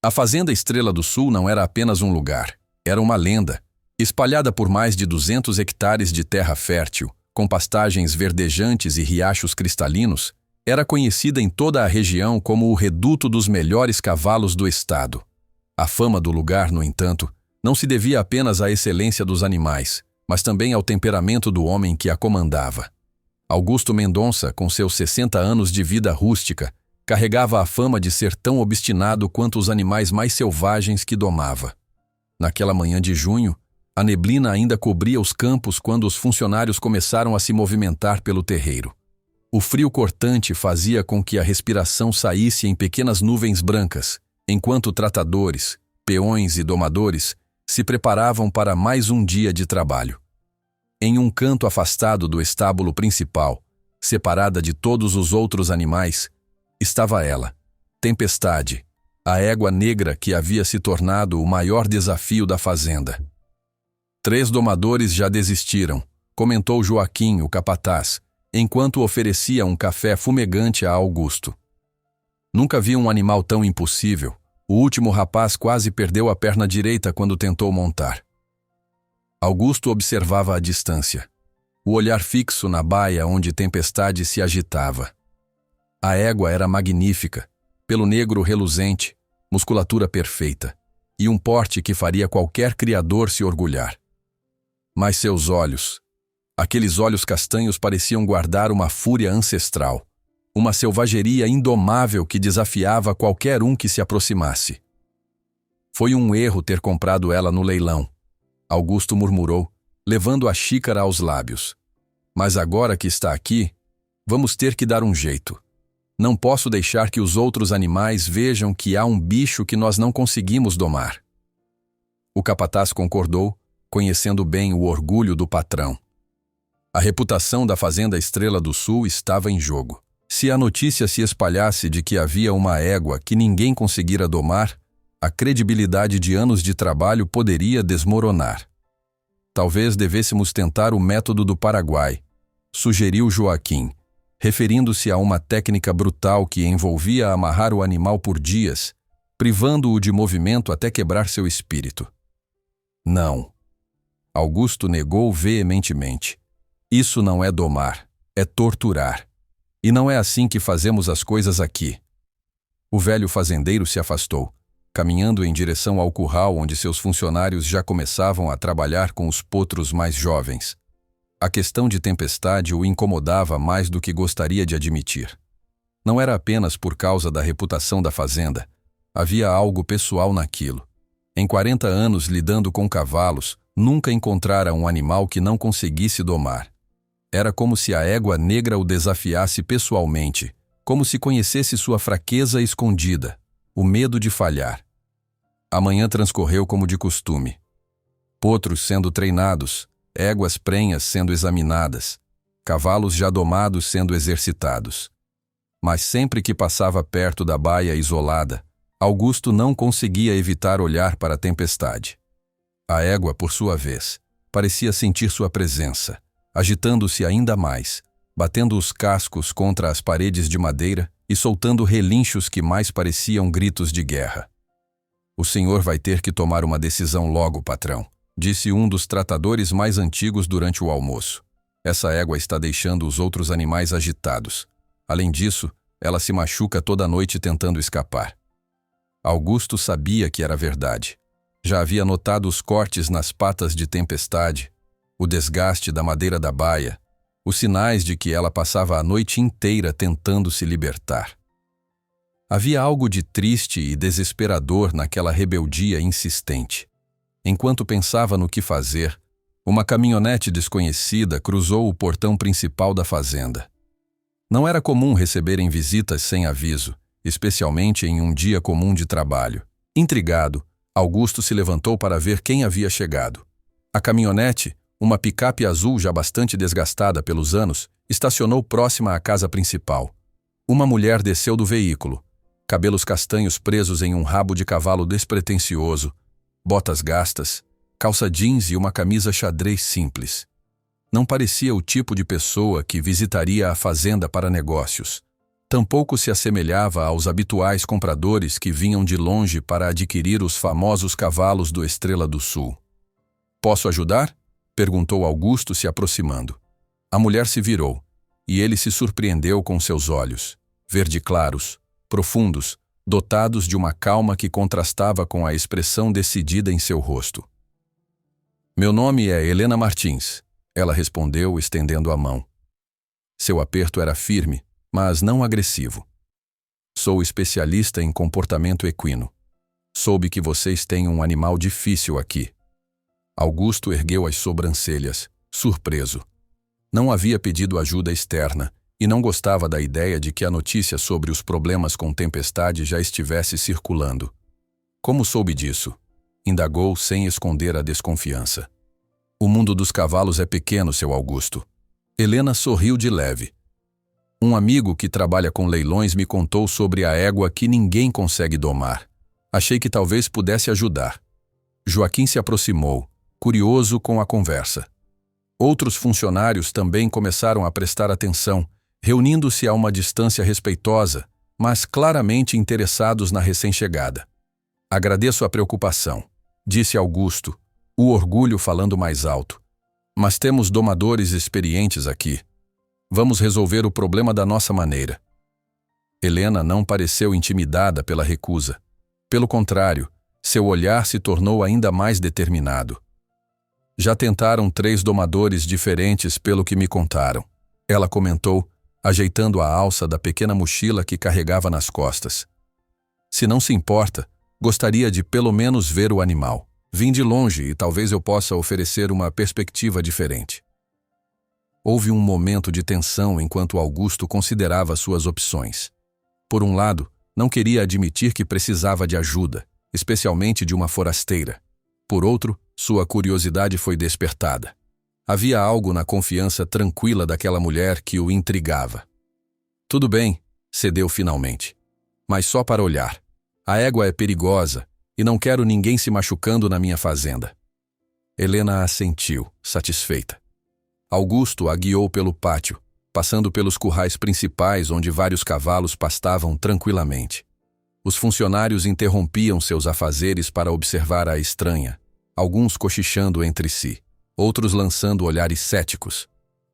A Fazenda Estrela do Sul não era apenas um lugar, era uma lenda, espalhada por mais de 200 hectares de terra fértil, com pastagens verdejantes e riachos cristalinos, era conhecida em toda a região como o reduto dos melhores cavalos do estado. A fama do lugar, no entanto, não se devia apenas à excelência dos animais, mas também ao temperamento do homem que a comandava. Augusto Mendonça, com seus 60 anos de vida rústica, carregava a fama de ser tão obstinado quanto os animais mais selvagens que domava. Naquela manhã de junho, a neblina ainda cobria os campos quando os funcionários começaram a se movimentar pelo terreiro. O frio cortante fazia com que a respiração saísse em pequenas nuvens brancas, enquanto tratadores, peões e domadores se preparavam para mais um dia de trabalho. Em um canto afastado do estábulo principal, separada de todos os outros animais, estava ela, Tempestade, a égua negra que havia se tornado o maior desafio da fazenda. 3 domadores já desistiram, comentou Joaquim, o capataz, enquanto oferecia um café fumegante a Augusto. Nunca vi um animal tão impossível. O último rapaz quase perdeu a perna direita quando tentou montar. Augusto observava à distância, o olhar fixo na baia onde Tempestade se agitava. A égua era magnífica, pelo negro reluzente, musculatura perfeita, e um porte que faria qualquer criador se orgulhar. Mas seus olhos, aqueles olhos castanhos pareciam guardar uma fúria ancestral, uma selvageria indomável que desafiava qualquer um que se aproximasse. Foi um erro ter comprado ela no leilão, Augusto murmurou, levando a xícara aos lábios. Mas agora que está aqui, vamos ter que dar um jeito. Não posso deixar que os outros animais vejam que há um bicho que nós não conseguimos domar. O capataz concordou, conhecendo bem o orgulho do patrão. A reputação da Fazenda Estrela do Sul estava em jogo. Se a notícia se espalhasse de que havia uma égua que ninguém conseguira domar, a credibilidade de anos de trabalho poderia desmoronar. Talvez devêssemos tentar o método do Paraguai, sugeriu Joaquim, referindo-se a uma técnica brutal que envolvia amarrar o animal por dias, privando-o de movimento até quebrar seu espírito. Não. Augusto negou veementemente. Isso não é domar, é torturar. E não é assim que fazemos as coisas aqui. O velho fazendeiro se afastou, caminhando em direção ao curral onde seus funcionários já começavam a trabalhar com os potros mais jovens. A questão de Tempestade o incomodava mais do que gostaria de admitir. Não era apenas por causa da reputação da fazenda. Havia algo pessoal naquilo. Em 40 anos lidando com cavalos, nunca encontrara um animal que não conseguisse domar. Era como se a égua negra o desafiasse pessoalmente, como se conhecesse sua fraqueza escondida, o medo de falhar. A manhã transcorreu como de costume. Potros sendo treinados, éguas prenhas sendo examinadas, cavalos já domados sendo exercitados. Mas sempre que passava perto da baia isolada, Augusto não conseguia evitar olhar para a Tempestade. A égua, por sua vez, parecia sentir sua presença, agitando-se ainda mais, batendo os cascos contra as paredes de madeira e soltando relinchos que mais pareciam gritos de guerra. O senhor vai ter que tomar uma decisão logo, patrão, disse um dos tratadores mais antigos durante o almoço. Essa égua está deixando os outros animais agitados. Além disso, ela se machuca toda noite tentando escapar. Augusto sabia que era verdade. Já havia notado os cortes nas patas de Tempestade, o desgaste da madeira da baia, os sinais de que ela passava a noite inteira tentando se libertar. Havia algo de triste e desesperador naquela rebeldia insistente. Enquanto pensava no que fazer, uma caminhonete desconhecida cruzou o portão principal da fazenda. Não era comum receberem visitas sem aviso, especialmente em um dia comum de trabalho. Intrigado, Augusto se levantou para ver quem havia chegado. A caminhonete, uma picape azul já bastante desgastada pelos anos, estacionou próxima à casa principal. Uma mulher desceu do veículo, cabelos castanhos presos em um rabo de cavalo despretensioso, botas gastas, calça jeans e uma camisa xadrez simples. Não parecia o tipo de pessoa que visitaria a fazenda para negócios. Tampouco se assemelhava aos habituais compradores que vinham de longe para adquirir os famosos cavalos do Estrela do Sul. "Posso ajudar?" perguntou Augusto, se aproximando. A mulher se virou, e ele se surpreendeu com seus olhos, verde claros, profundos, dotados de uma calma que contrastava com a expressão decidida em seu rosto. "Meu nome é Helena Martins", ela respondeu, estendendo a mão. Seu aperto era firme, mas não agressivo. "Sou especialista em comportamento equino. Soube que vocês têm um animal difícil aqui." Augusto ergueu as sobrancelhas, surpreso. Não havia pedido ajuda externa e não gostava da ideia de que a notícia sobre os problemas com Tempestade já estivesse circulando. "Como soube disso?" indagou sem esconder a desconfiança. "O mundo dos cavalos é pequeno, seu Augusto." Helena sorriu de leve. "Um amigo que trabalha com leilões me contou sobre a égua que ninguém consegue domar. Achei que talvez pudesse ajudar." Joaquim se aproximou, curioso com a conversa. Outros funcionários também começaram a prestar atenção, reunindo-se a uma distância respeitosa, mas claramente interessados na recém-chegada. "Agradeço a preocupação", disse Augusto, o orgulho falando mais alto. "Mas temos domadores experientes aqui. Vamos resolver o problema da nossa maneira." Helena não pareceu intimidada pela recusa. Pelo contrário, seu olhar se tornou ainda mais determinado. "Já tentaram 3 domadores diferentes pelo que me contaram", ela comentou, ajeitando a alça da pequena mochila que carregava nas costas. "Se não se importa, gostaria de pelo menos ver o animal. Vim de longe e talvez eu possa oferecer uma perspectiva diferente." Houve um momento de tensão enquanto Augusto considerava suas opções. Por um lado, não queria admitir que precisava de ajuda, especialmente de uma forasteira. Por outro, sua curiosidade foi despertada. Havia algo na confiança tranquila daquela mulher que o intrigava. "Tudo bem", cedeu finalmente. "Mas só para olhar. A égua é perigosa e não quero ninguém se machucando na minha fazenda." Helena assentiu, satisfeita. Augusto a guiou pelo pátio, passando pelos currais principais onde vários cavalos pastavam tranquilamente. Os funcionários interrompiam seus afazeres para observar a estranha, alguns cochichando entre si, outros lançando olhares céticos.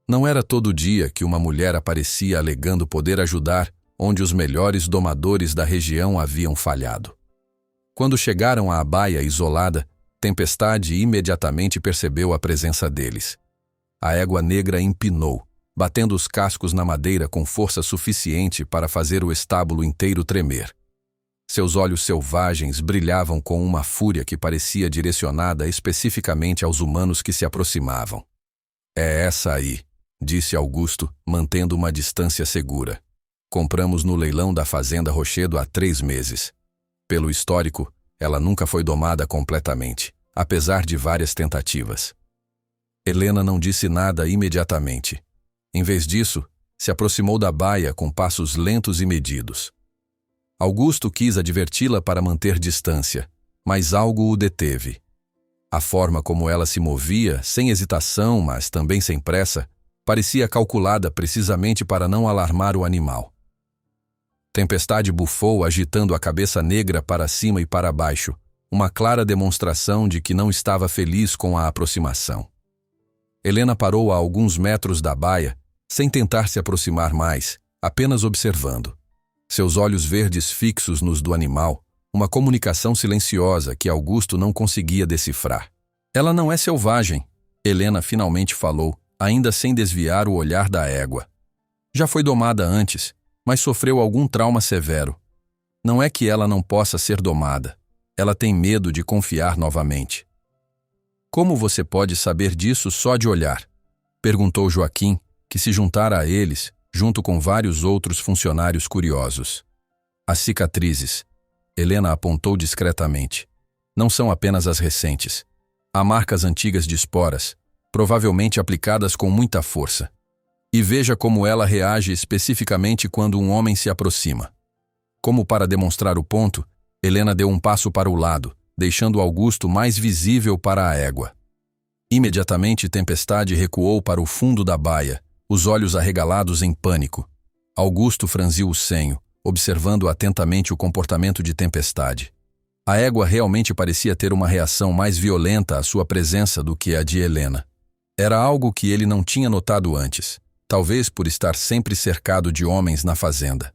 Não era todo dia que uma mulher aparecia alegando poder ajudar onde os melhores domadores da região haviam falhado. Quando chegaram à baia isolada, Tempestade imediatamente percebeu a presença deles. A égua negra empinou, batendo os cascos na madeira com força suficiente para fazer o estábulo inteiro tremer. Seus olhos selvagens brilhavam com uma fúria que parecia direcionada especificamente aos humanos que se aproximavam. "É essa aí", disse Augusto, mantendo uma distância segura. "Compramos no leilão da fazenda Rochedo há 3 meses. Pelo histórico, ela nunca foi domada completamente, apesar de várias tentativas." Helena não disse nada imediatamente. Em vez disso, se aproximou da baia com passos lentos e medidos. Augusto quis adverti-la para manter distância, mas algo o deteve. A forma como ela se movia, sem hesitação, mas também sem pressa, parecia calculada precisamente para não alarmar o animal. Tempestade bufou, agitando a cabeça negra para cima e para baixo, uma clara demonstração de que não estava feliz com a aproximação. Helena parou a alguns metros da baia, sem tentar se aproximar mais, apenas observando. Seus olhos verdes fixos nos do animal, uma comunicação silenciosa que Augusto não conseguia decifrar. "Ela não é selvagem", Helena finalmente falou, ainda sem desviar o olhar da égua. "Já foi domada antes, mas sofreu algum trauma severo. Não é que ela não possa ser domada. Ela tem medo de confiar novamente." "Como você pode saber disso só de olhar?" perguntou Joaquim, que se juntara a eles, junto com vários outros funcionários curiosos. "As cicatrizes", Helena apontou discretamente. "Não são apenas as recentes. Há marcas antigas de esporas, provavelmente aplicadas com muita força. E veja como ela reage especificamente quando um homem se aproxima." Como para demonstrar o ponto, Helena deu um passo para o lado, deixando Augusto mais visível para a égua. Imediatamente Tempestade recuou para o fundo da baia, os olhos arregalados em pânico. Augusto franziu o senho, observando atentamente o comportamento de Tempestade. A égua realmente parecia ter uma reação mais violenta à sua presença do que a de Helena. Era algo que ele não tinha notado antes, talvez por estar sempre cercado de homens na fazenda.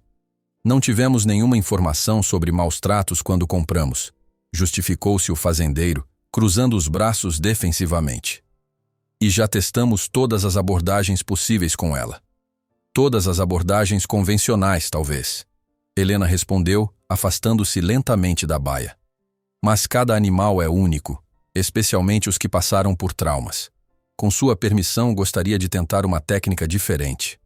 Não tivemos nenhuma informação sobre maus tratos quando compramos, justificou-se o fazendeiro, cruzando os braços defensivamente. E já testamos todas as abordagens possíveis com ela. Todas as abordagens convencionais, talvez. Helena respondeu, afastando-se lentamente da baia. Mas cada animal é único, especialmente os que passaram por traumas. Com sua permissão, gostaria de tentar uma técnica diferente.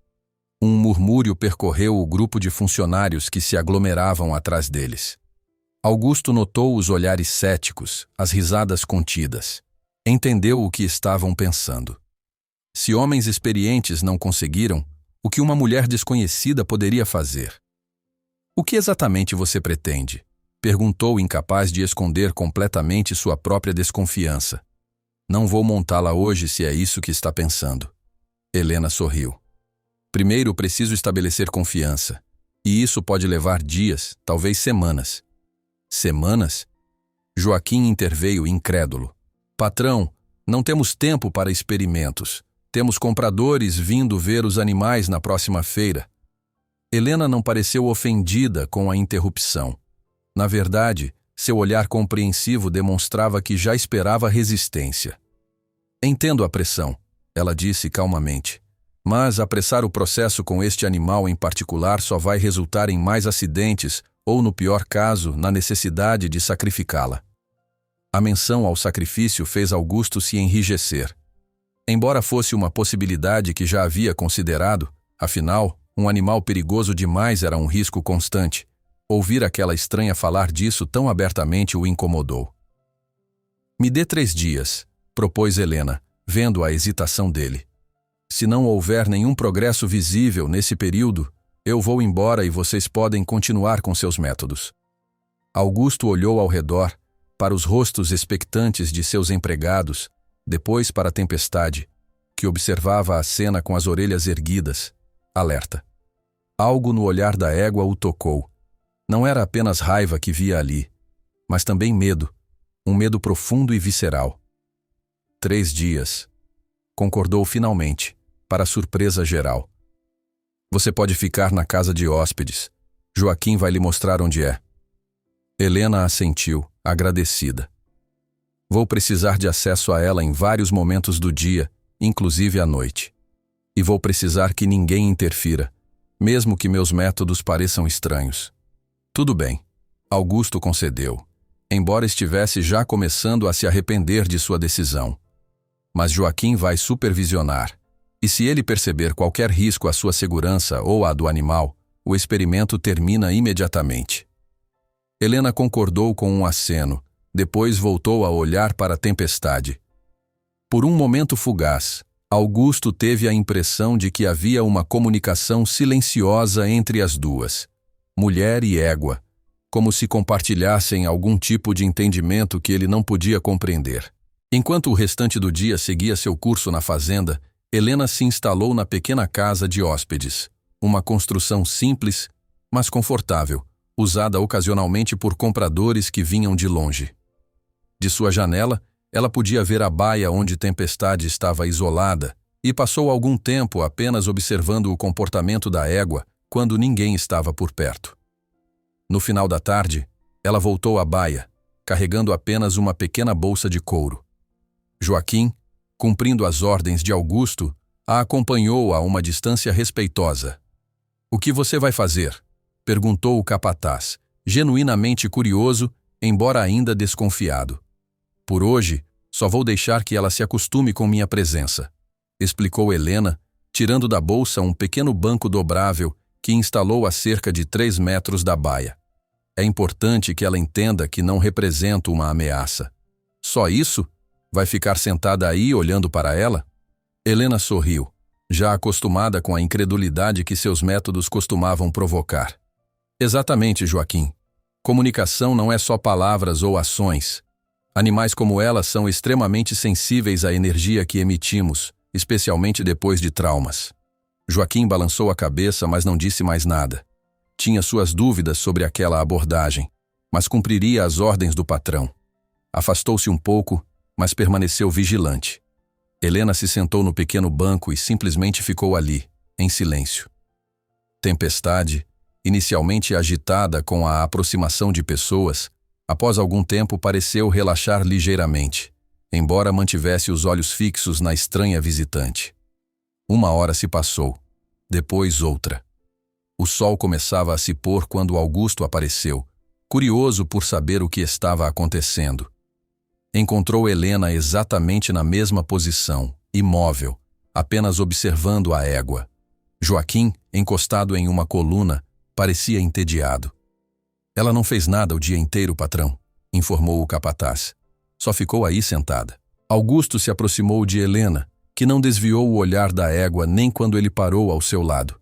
Um murmúrio percorreu o grupo de funcionários que se aglomeravam atrás deles. Augusto notou os olhares céticos, as risadas contidas. Entendeu o que estavam pensando. Se homens experientes não conseguiram, o que uma mulher desconhecida poderia fazer? O que exatamente você pretende? Perguntou, incapaz de esconder completamente sua própria desconfiança. Não vou montá-la hoje se é isso que está pensando. Helena sorriu. Primeiro preciso estabelecer confiança. E isso pode levar dias, talvez semanas. Semanas? Joaquim interveio incrédulo. Patrão, não temos tempo para experimentos. Temos compradores vindo ver os animais na próxima feira. Helena não pareceu ofendida com a interrupção. Na verdade, seu olhar compreensivo demonstrava que já esperava resistência. Entendo a pressão, ela disse calmamente. Mas apressar o processo com este animal em particular só vai resultar em mais acidentes ou, no pior caso, na necessidade de sacrificá-la. A menção ao sacrifício fez Augusto se enrijecer. Embora fosse uma possibilidade que já havia considerado, afinal, um animal perigoso demais era um risco constante. Ouvir aquela estranha falar disso tão abertamente o incomodou. Me dê 3 dias, propôs Helena, vendo a hesitação dele. Se não houver nenhum progresso visível nesse período, eu vou embora e vocês podem continuar com seus métodos. Augusto olhou ao redor, para os rostos expectantes de seus empregados, depois para a Tempestade, que observava a cena com as orelhas erguidas, alerta. Algo no olhar da égua o tocou. Não era apenas raiva que via ali, mas também medo, um medo profundo e visceral. 3 dias, concordou finalmente, para surpresa geral. Você pode ficar na casa de hóspedes. Joaquim vai lhe mostrar onde é. Helena assentiu, agradecida. Vou precisar de acesso a ela em vários momentos do dia, inclusive à noite. E vou precisar que ninguém interfira, mesmo que meus métodos pareçam estranhos. Tudo bem. Augusto concedeu, embora estivesse já começando a se arrepender de sua decisão. Mas Joaquim vai supervisionar, e se ele perceber qualquer risco à sua segurança ou à do animal, o experimento termina imediatamente. Helena concordou com um aceno, depois voltou a olhar para a Tempestade. Por um momento fugaz, Augusto teve a impressão de que havia uma comunicação silenciosa entre as duas, mulher e égua, como se compartilhassem algum tipo de entendimento que ele não podia compreender. Enquanto o restante do dia seguia seu curso na fazenda, Helena se instalou na pequena casa de hóspedes, uma construção simples, mas confortável, usada ocasionalmente por compradores que vinham de longe. De sua janela, ela podia ver a baia onde Tempestade estava isolada e passou algum tempo apenas observando o comportamento da égua quando ninguém estava por perto. No final da tarde, ela voltou à baia, carregando apenas uma pequena bolsa de couro. Joaquim, cumprindo as ordens de Augusto, a acompanhou a uma distância respeitosa. "O que você vai fazer?" perguntou o capataz, genuinamente curioso, embora ainda desconfiado. "Por hoje, só vou deixar que ela se acostume com minha presença", explicou Helena, tirando da bolsa um pequeno banco dobrável que instalou a cerca de 3 metros da baia. "É importante que ela entenda que não represento uma ameaça." "Só isso? Vai ficar sentada aí olhando para ela?" Helena sorriu, já acostumada com a incredulidade que seus métodos costumavam provocar. "Exatamente, Joaquim. Comunicação não é só palavras ou ações. Animais como ela são extremamente sensíveis à energia que emitimos, especialmente depois de traumas." Joaquim balançou a cabeça, mas não disse mais nada. Tinha suas dúvidas sobre aquela abordagem, mas cumpriria as ordens do patrão. Afastou-se um pouco, mas permaneceu vigilante. Helena se sentou no pequeno banco e simplesmente ficou ali, em silêncio. Tempestade, inicialmente agitada com a aproximação de pessoas, após algum tempo pareceu relaxar ligeiramente, embora mantivesse os olhos fixos na estranha visitante. 1 hora se passou, depois outra. O sol começava a se pôr quando Augusto apareceu, curioso por saber o que estava acontecendo. Encontrou Helena exatamente na mesma posição, imóvel, apenas observando a égua. Joaquim, encostado em uma coluna, parecia entediado. Ela não fez nada o dia inteiro, patrão, informou o capataz. Só ficou aí sentada. Augusto se aproximou de Helena, que não desviou o olhar da égua nem quando ele parou ao seu lado.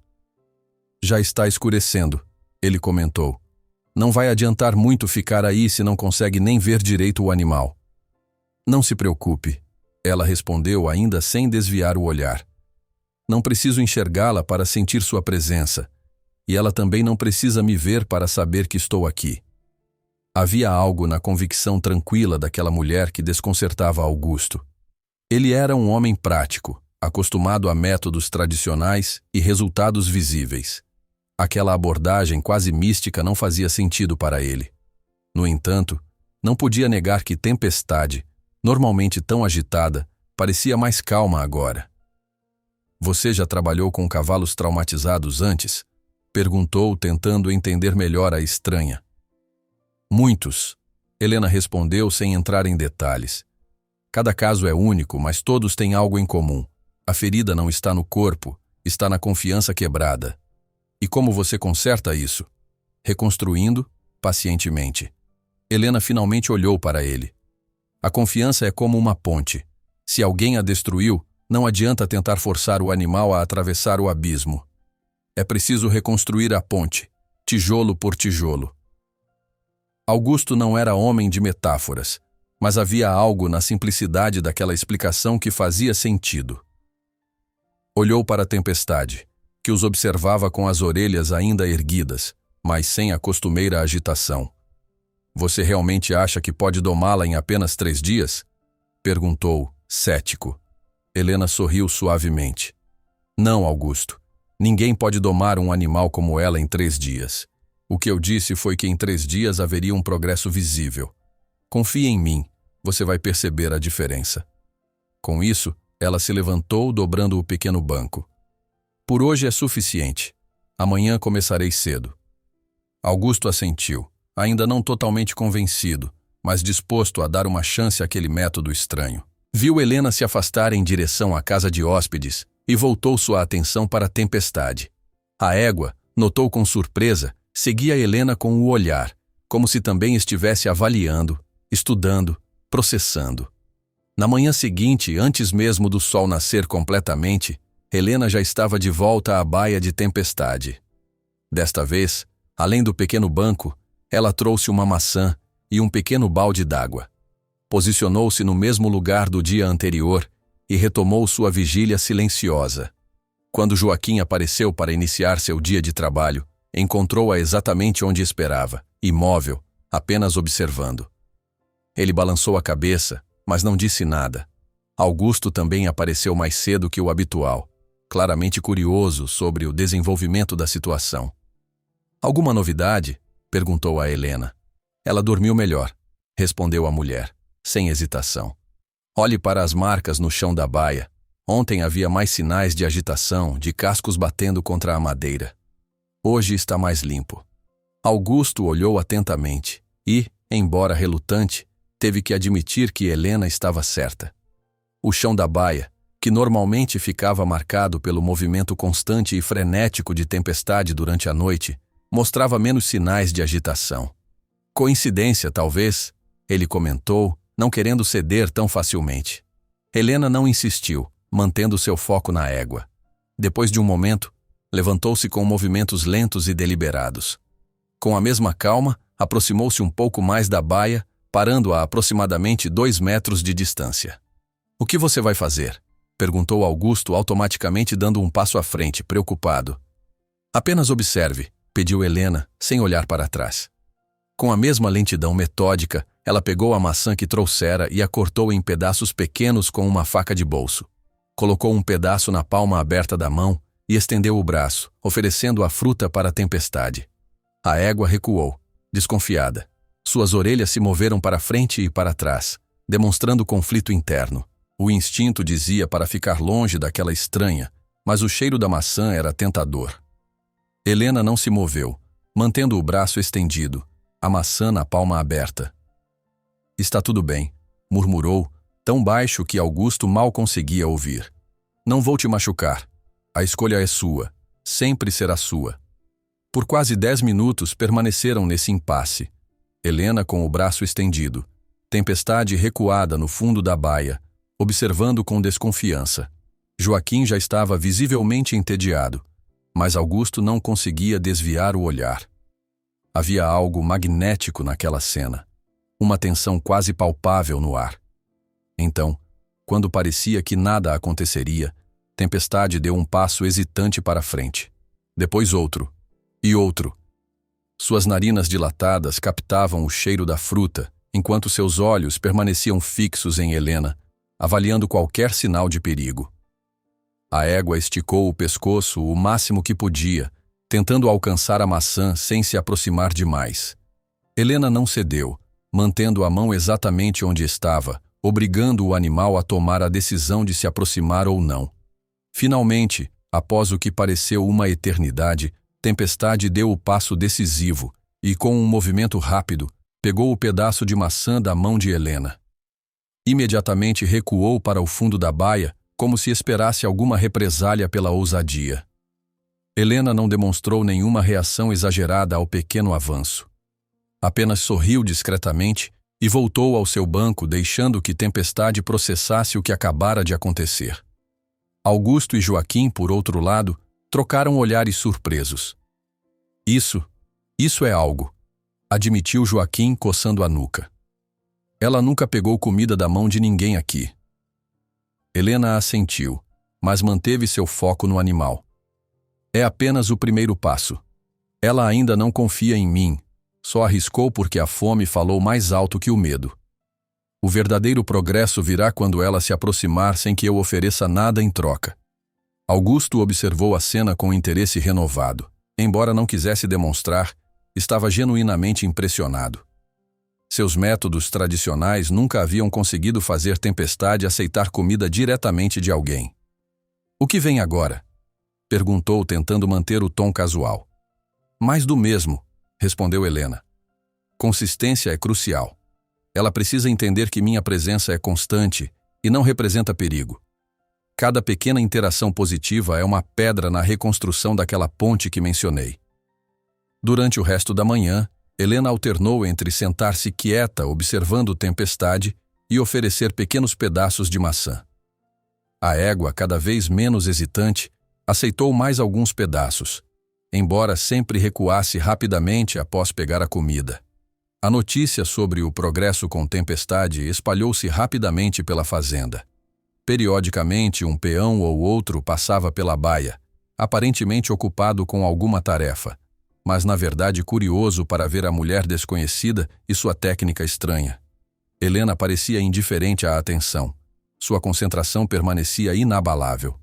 Já está escurecendo, ele comentou. Não vai adiantar muito ficar aí se não consegue nem ver direito o animal. Não se preocupe, ela respondeu ainda sem desviar o olhar. Não preciso enxergá-la para sentir sua presença, e ela também não precisa me ver para saber que estou aqui. Havia algo na convicção tranquila daquela mulher que desconcertava Augusto. Ele era um homem prático, acostumado a métodos tradicionais e resultados visíveis. Aquela abordagem quase mística não fazia sentido para ele. No entanto, não podia negar que Tempestade, normalmente tão agitada, parecia mais calma agora. Você já trabalhou com cavalos traumatizados antes? Perguntou, tentando entender melhor a estranha. Muitos, Helena respondeu sem entrar em detalhes. Cada caso é único, mas todos têm algo em comum. A ferida não está no corpo, está na confiança quebrada. E como você conserta isso? Reconstruindo, pacientemente. Helena finalmente olhou para ele. A confiança é como uma ponte. Se alguém a destruiu, não adianta tentar forçar o animal a atravessar o abismo. É preciso reconstruir a ponte, tijolo por tijolo. Augusto não era homem de metáforas, mas havia algo na simplicidade daquela explicação que fazia sentido. Olhou para a Tempestade, que os observava com as orelhas ainda erguidas, mas sem a costumeira agitação. Você realmente acha que pode domá-la em apenas 3 dias? Perguntou, cético. Helena sorriu suavemente. Não, Augusto. Ninguém pode domar um animal como ela em 3 dias. O que eu disse foi que em 3 dias haveria um progresso visível. Confie em mim, você vai perceber a diferença. Com isso, ela se levantou, dobrando o pequeno banco. Por hoje é suficiente. Amanhã começarei cedo. Augusto assentiu, ainda não totalmente convencido, mas disposto a dar uma chance àquele método estranho. Viu Helena se afastar em direção à casa de hóspedes e voltou sua atenção para a Tempestade. A égua, notou com surpresa, seguia Helena com o olhar, como se também estivesse avaliando, estudando, processando. Na manhã seguinte, antes mesmo do sol nascer completamente, Helena já estava de volta à baia de Tempestade. Desta vez, além do pequeno banco, ela trouxe uma maçã e um pequeno balde d'água. Posicionou-se no mesmo lugar do dia anterior e retomou sua vigília silenciosa. Quando Joaquim apareceu para iniciar seu dia de trabalho, encontrou-a exatamente onde esperava, imóvel, apenas observando. Ele balançou a cabeça, mas não disse nada. Augusto também apareceu mais cedo que o habitual, claramente curioso sobre o desenvolvimento da situação. Alguma novidade? Perguntou a Helena. Ela dormiu melhor, respondeu a mulher, sem hesitação. Olhe para as marcas no chão da baia. Ontem havia mais sinais de agitação, de cascos batendo contra a madeira. Hoje está mais limpo. Augusto olhou atentamente e, embora relutante, teve que admitir que Helena estava certa. O chão da baia, que normalmente ficava marcado pelo movimento constante e frenético de Tempestade durante a noite, mostrava menos sinais de agitação. Coincidência, talvez, ele comentou, não querendo ceder tão facilmente. Helena não insistiu, mantendo seu foco na égua. Depois de um momento, levantou-se com movimentos lentos e deliberados. Com a mesma calma, aproximou-se um pouco mais da baia, parando a aproximadamente 2 metros de distância. O que você vai fazer? Perguntou Augusto, automaticamente dando um passo à frente, preocupado. Apenas observe, pediu Helena, sem olhar para trás. Com a mesma lentidão metódica, ela pegou a maçã que trouxera e a cortou em pedaços pequenos com uma faca de bolso. Colocou um pedaço na palma aberta da mão e estendeu o braço, oferecendo a fruta para a tempestade. A égua recuou, desconfiada. Suas orelhas se moveram para frente e para trás, demonstrando conflito interno. O instinto dizia para ficar longe daquela estranha, mas o cheiro da maçã era tentador. Helena não se moveu, mantendo o braço estendido, a maçã na palma aberta. Está tudo bem, murmurou, tão baixo que Augusto mal conseguia ouvir. Não vou te machucar. A escolha é sua. Sempre será sua. Por quase 10 minutos permaneceram nesse impasse. Helena com o braço estendido, Tempestade recuada no fundo da baia, observando com desconfiança. Joaquim já estava visivelmente entediado, mas Augusto não conseguia desviar o olhar. Havia algo magnético naquela cena, uma tensão quase palpável no ar. Então, quando parecia que nada aconteceria, Tempestade deu um passo hesitante para frente. Depois outro. E outro. Suas narinas dilatadas captavam o cheiro da fruta, enquanto seus olhos permaneciam fixos em Helena, avaliando qualquer sinal de perigo. A égua esticou o pescoço o máximo que podia, tentando alcançar a maçã sem se aproximar demais. Helena não cedeu, mantendo a mão exatamente onde estava, obrigando o animal a tomar a decisão de se aproximar ou não. Finalmente, após o que pareceu uma eternidade, Tempestade deu o passo decisivo e, com um movimento rápido, pegou o pedaço de maçã da mão de Helena. Imediatamente recuou para o fundo da baia, como se esperasse alguma represália pela ousadia. Helena não demonstrou nenhuma reação exagerada ao pequeno avanço. Apenas sorriu discretamente e voltou ao seu banco, deixando que Tempestade processasse o que acabara de acontecer. Augusto e Joaquim, por outro lado, trocaram olhares surpresos. Isso é algo, admitiu Joaquim, coçando a nuca. Ela nunca pegou comida da mão de ninguém aqui. Helena assentiu, mas manteve seu foco no animal. É apenas o primeiro passo. Ela ainda não confia em mim, só arriscou porque a fome falou mais alto que o medo. O verdadeiro progresso virá quando ela se aproximar sem que eu ofereça nada em troca. Augusto observou a cena com interesse renovado. Embora não quisesse demonstrar, estava genuinamente impressionado. Seus métodos tradicionais nunca haviam conseguido fazer Tempestade aceitar comida diretamente de alguém. O que vem agora? Perguntou, tentando manter o tom casual. Mais do mesmo, respondeu Helena. Consistência é crucial. Ela precisa entender que minha presença é constante e não representa perigo. Cada pequena interação positiva é uma pedra na reconstrução daquela ponte que mencionei. Durante o resto da manhã, Helena alternou entre sentar-se quieta observando Tempestade e oferecer pequenos pedaços de maçã. A égua, cada vez menos hesitante, aceitou mais alguns pedaços, embora sempre recuasse rapidamente após pegar a comida. A notícia sobre o progresso com Tempestade espalhou-se rapidamente pela fazenda. Periodicamente, um peão ou outro passava pela baia, aparentemente ocupado com alguma tarefa, mas na verdade curioso para ver a mulher desconhecida e sua técnica estranha. Helena parecia indiferente à atenção. Sua concentração permanecia inabalável.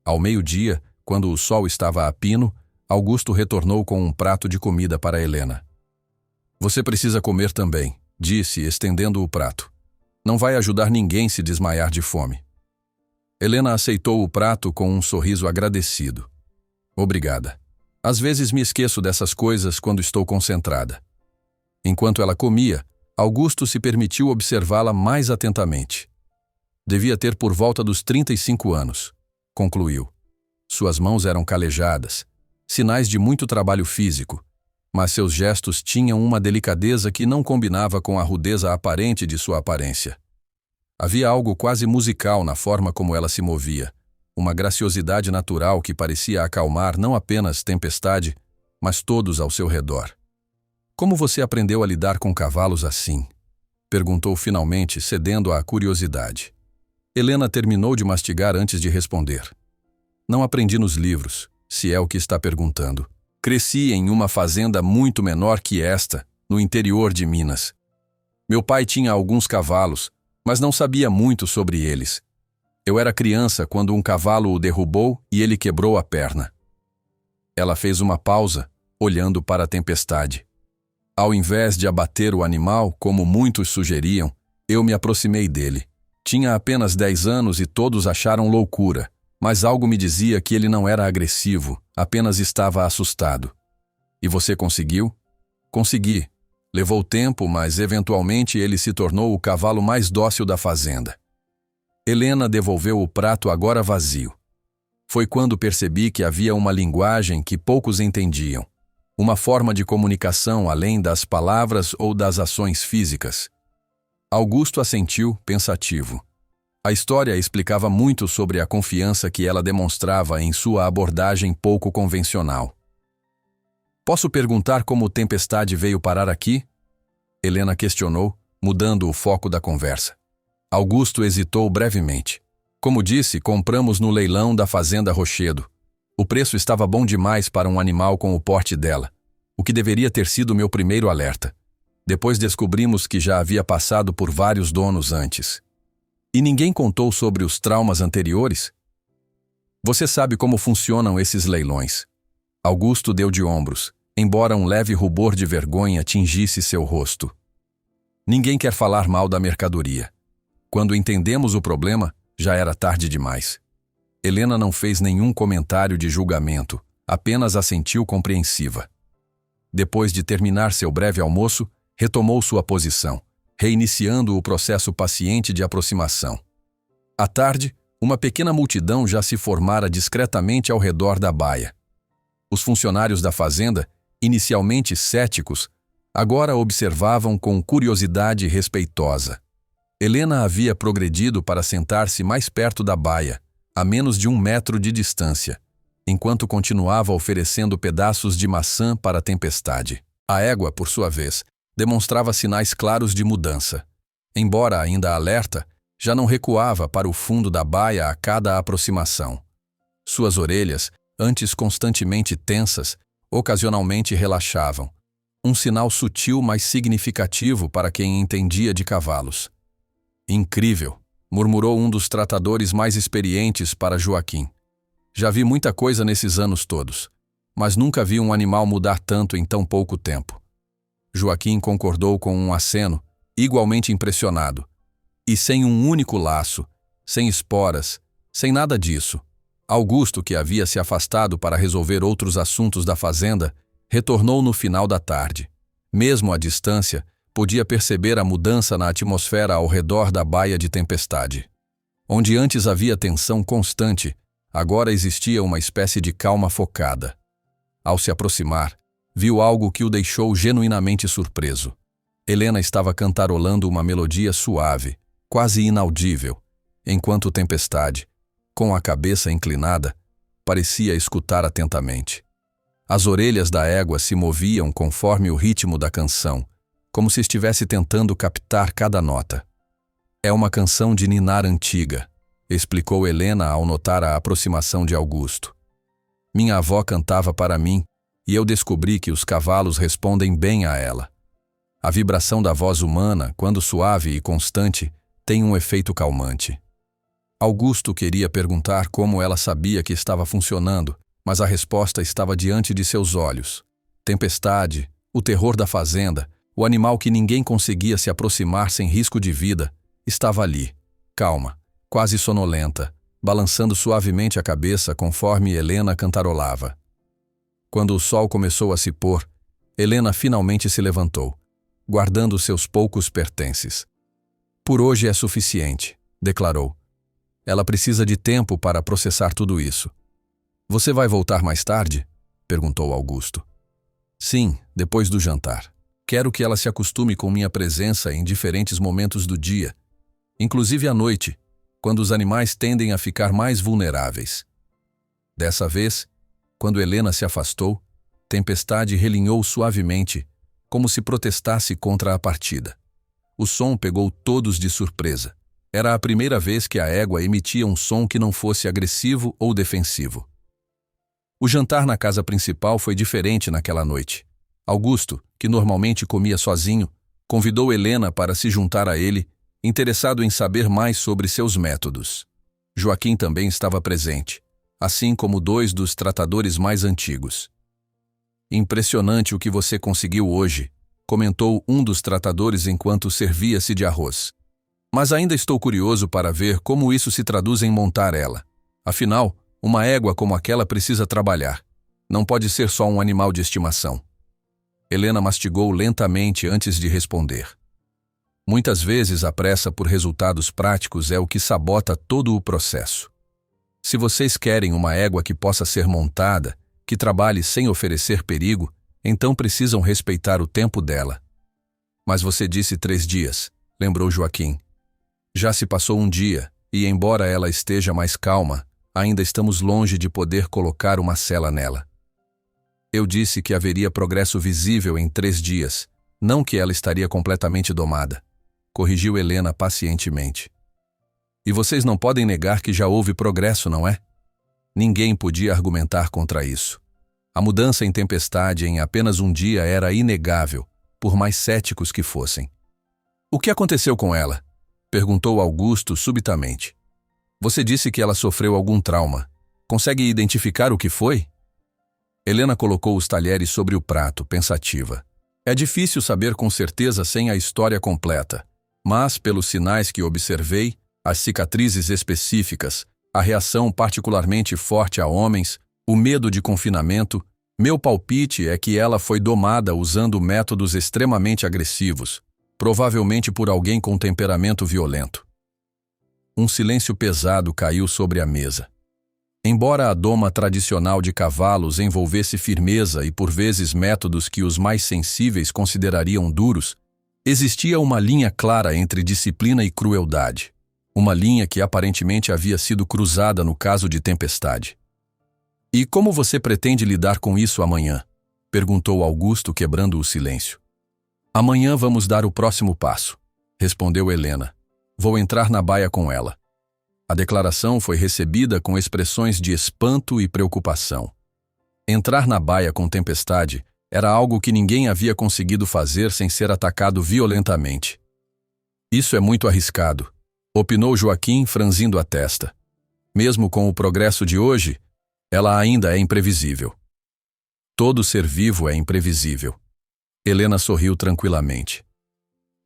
Ao meio-dia, quando o sol estava a pino, Augusto retornou com um prato de comida para Helena. Você precisa comer também, disse, estendendo o prato. Não vai ajudar ninguém se desmaiar de fome. Helena aceitou o prato com um sorriso agradecido. Obrigada. Às vezes me esqueço dessas coisas quando estou concentrada. Enquanto ela comia, Augusto se permitiu observá-la mais atentamente. Devia ter por volta dos 35 anos, concluiu. Suas mãos eram calejadas, sinais de muito trabalho físico, mas seus gestos tinham uma delicadeza que não combinava com a rudeza aparente de sua aparência. Havia algo quase musical na forma como ela se movia, uma graciosidade natural que parecia acalmar não apenas Tempestade, mas todos ao seu redor. Como você aprendeu a lidar com cavalos assim? Perguntou finalmente, cedendo à curiosidade. Helena terminou de mastigar antes de responder. Não aprendi nos livros, se é o que está perguntando. Cresci em uma fazenda muito menor que esta, no interior de Minas. Meu pai tinha alguns cavalos, mas não sabia muito sobre eles. Eu era criança quando um cavalo o derrubou e ele quebrou a perna. Ela fez uma pausa, olhando para a tempestade. Ao invés de abater o animal, como muitos sugeriam, eu me aproximei dele. Tinha apenas 10 anos e todos acharam loucura, mas algo me dizia que ele não era agressivo, apenas estava assustado. E você conseguiu? Consegui. Levou tempo, mas eventualmente ele se tornou o cavalo mais dócil da fazenda. Helena devolveu o prato agora vazio. Foi quando percebi que havia uma linguagem que poucos entendiam, uma forma de comunicação além das palavras ou das ações físicas. Augusto assentiu, pensativo. A história explicava muito sobre a confiança que ela demonstrava em sua abordagem pouco convencional. Posso perguntar como Tempestade veio parar aqui? Helena questionou, mudando o foco da conversa. Augusto hesitou brevemente. Como disse, compramos no leilão da Fazenda Rochedo. O preço estava bom demais para um animal com o porte dela, o que deveria ter sido meu primeiro alerta. Depois descobrimos que já havia passado por vários donos antes. E ninguém contou sobre os traumas anteriores? Você sabe como funcionam esses leilões. Augusto deu de ombros, embora um leve rubor de vergonha tingisse seu rosto. Ninguém quer falar mal da mercadoria. Quando entendemos o problema, já era tarde demais. Helena não fez nenhum comentário de julgamento, apenas assentiu compreensiva. Depois de terminar seu breve almoço, retomou sua posição, reiniciando o processo paciente de aproximação. À tarde, uma pequena multidão já se formara discretamente ao redor da baia. Os funcionários da fazenda, inicialmente céticos, agora observavam com curiosidade respeitosa. Helena havia progredido para sentar-se mais perto da baia, a menos de 1 metro de distância, enquanto continuava oferecendo pedaços de maçã para a Tempestade. A égua, por sua vez, demonstrava sinais claros de mudança. Embora ainda alerta, já não recuava para o fundo da baia a cada aproximação. Suas orelhas, antes constantemente tensas, ocasionalmente relaxavam. Um sinal sutil, mas significativo para quem entendia de cavalos. Incrível, murmurou um dos tratadores mais experientes para Joaquim. Já vi muita coisa nesses anos todos, mas nunca vi um animal mudar tanto em tão pouco tempo. Joaquim concordou com um aceno, igualmente impressionado. E sem um único laço, sem esporas, sem nada disso. Augusto, que havia se afastado para resolver outros assuntos da fazenda, retornou no final da tarde. Mesmo à distância, podia perceber a mudança na atmosfera ao redor da baia de Tempestade. Onde antes havia tensão constante, agora existia uma espécie de calma focada. Ao se aproximar, viu algo que o deixou genuinamente surpreso. Helena estava cantarolando uma melodia suave, quase inaudível, enquanto Tempestade, com a cabeça inclinada, parecia escutar atentamente. As orelhas da égua se moviam conforme o ritmo da canção, como se estivesse tentando captar cada nota. É uma canção de ninar antiga, explicou Helena ao notar a aproximação de Augusto. Minha avó cantava para mim e eu descobri que os cavalos respondem bem a ela. A vibração da voz humana, quando suave e constante, tem um efeito calmante. Augusto queria perguntar como ela sabia que estava funcionando, mas a resposta estava diante de seus olhos. Tempestade, o terror da fazenda, o animal que ninguém conseguia se aproximar sem risco de vida, estava ali, calma, quase sonolenta, balançando suavemente a cabeça conforme Helena cantarolava. Quando o sol começou a se pôr, Helena finalmente se levantou, guardando seus poucos pertences. Por hoje é suficiente, declarou. Ela precisa de tempo para processar tudo isso. Você vai voltar mais tarde? Perguntou Augusto. Sim, depois do jantar. Quero que ela se acostume com minha presença em diferentes momentos do dia, inclusive à noite, quando os animais tendem a ficar mais vulneráveis. Dessa vez, quando Helena se afastou, Tempestade relinhou suavemente, como se protestasse contra a partida. O som pegou todos de surpresa. Era a primeira vez que a égua emitia um som que não fosse agressivo ou defensivo. O jantar na casa principal foi diferente naquela noite. Augusto, que normalmente comia sozinho, convidou Helena para se juntar a ele, interessado em saber mais sobre seus métodos. Joaquim também estava presente, assim como 2 dos tratadores mais antigos. "Impressionante o que você conseguiu hoje", comentou um dos tratadores enquanto servia-se de arroz. "Mas ainda estou curioso para ver como isso se traduz em montar ela. Afinal, uma égua como aquela precisa trabalhar. Não pode ser só um animal de estimação." Helena mastigou lentamente antes de responder. Muitas vezes a pressa por resultados práticos é o que sabota todo o processo. Se vocês querem uma égua que possa ser montada, que trabalhe sem oferecer perigo, então precisam respeitar o tempo dela. "Mas você disse 3 dias", lembrou Joaquim. "Já se passou um dia, e embora ela esteja mais calma, ainda estamos longe de poder colocar uma sela nela." "Eu disse que haveria progresso visível em 3 dias, não que ela estaria completamente domada", corrigiu Helena pacientemente. "E vocês não podem negar que já houve progresso, não é?" Ninguém podia argumentar contra isso. A mudança em Tempestade em apenas um dia era inegável, por mais céticos que fossem. "O que aconteceu com ela?" perguntou Augusto subitamente. "Você disse que ela sofreu algum trauma. Consegue identificar o que foi?" Helena colocou os talheres sobre o prato, pensativa. "É difícil saber com certeza sem a história completa, mas, pelos sinais que observei, as cicatrizes específicas, a reação particularmente forte a homens, o medo de confinamento, meu palpite é que ela foi domada usando métodos extremamente agressivos, provavelmente por alguém com temperamento violento." Um silêncio pesado caiu sobre a mesa. Embora a doma tradicional de cavalos envolvesse firmeza e por vezes métodos que os mais sensíveis considerariam duros, existia uma linha clara entre disciplina e crueldade. Uma linha que aparentemente havia sido cruzada no caso de Tempestade. "E como você pretende lidar com isso amanhã?" perguntou Augusto, quebrando o silêncio. "Amanhã vamos dar o próximo passo", respondeu Helena. "Vou entrar na baia com ela." A declaração foi recebida com expressões de espanto e preocupação. Entrar na baia com Tempestade era algo que ninguém havia conseguido fazer sem ser atacado violentamente. "Isso é muito arriscado", opinou Joaquim, franzindo a testa. "Mesmo com o progresso de hoje, ela ainda é imprevisível." "Todo ser vivo é imprevisível." Helena sorriu tranquilamente.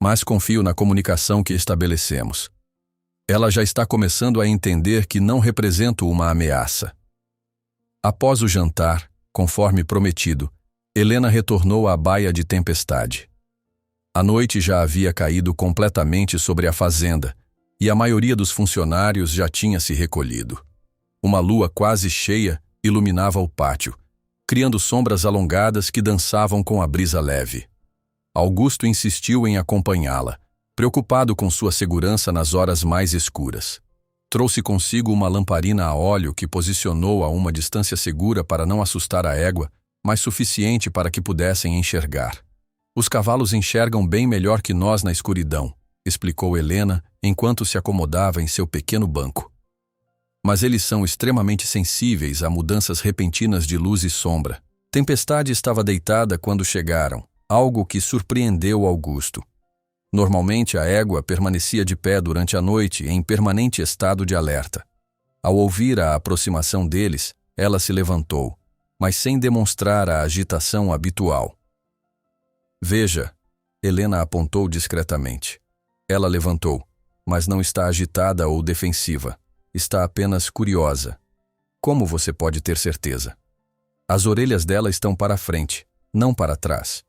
"Mas confio na comunicação que estabelecemos. Ela já está começando a entender que não represento uma ameaça." Após o jantar, conforme prometido, Helena retornou à baia de Tempestade. A noite já havia caído completamente sobre a fazenda, e a maioria dos funcionários já tinha se recolhido. Uma lua quase cheia iluminava o pátio, criando sombras alongadas que dançavam com a brisa leve. Augusto insistiu em acompanhá-la, preocupado com sua segurança nas horas mais escuras. Trouxe consigo uma lamparina a óleo que posicionou a uma distância segura para não assustar a égua, mas suficiente para que pudessem enxergar. "Os cavalos enxergam bem melhor que nós na escuridão", explicou Helena enquanto se acomodava em seu pequeno banco. "Mas eles são extremamente sensíveis a mudanças repentinas de luz e sombra." Tempestade estava deitada quando chegaram, algo que surpreendeu Augusto. Normalmente a égua permanecia de pé durante a noite em permanente estado de alerta. Ao ouvir a aproximação deles, ela se levantou, mas sem demonstrar a agitação habitual. "Veja", Helena apontou discretamente. Ela levantou, mas não está agitada ou defensiva. Está apenas curiosa. "Como você pode ter certeza?" "As orelhas dela estão para frente, não para trás.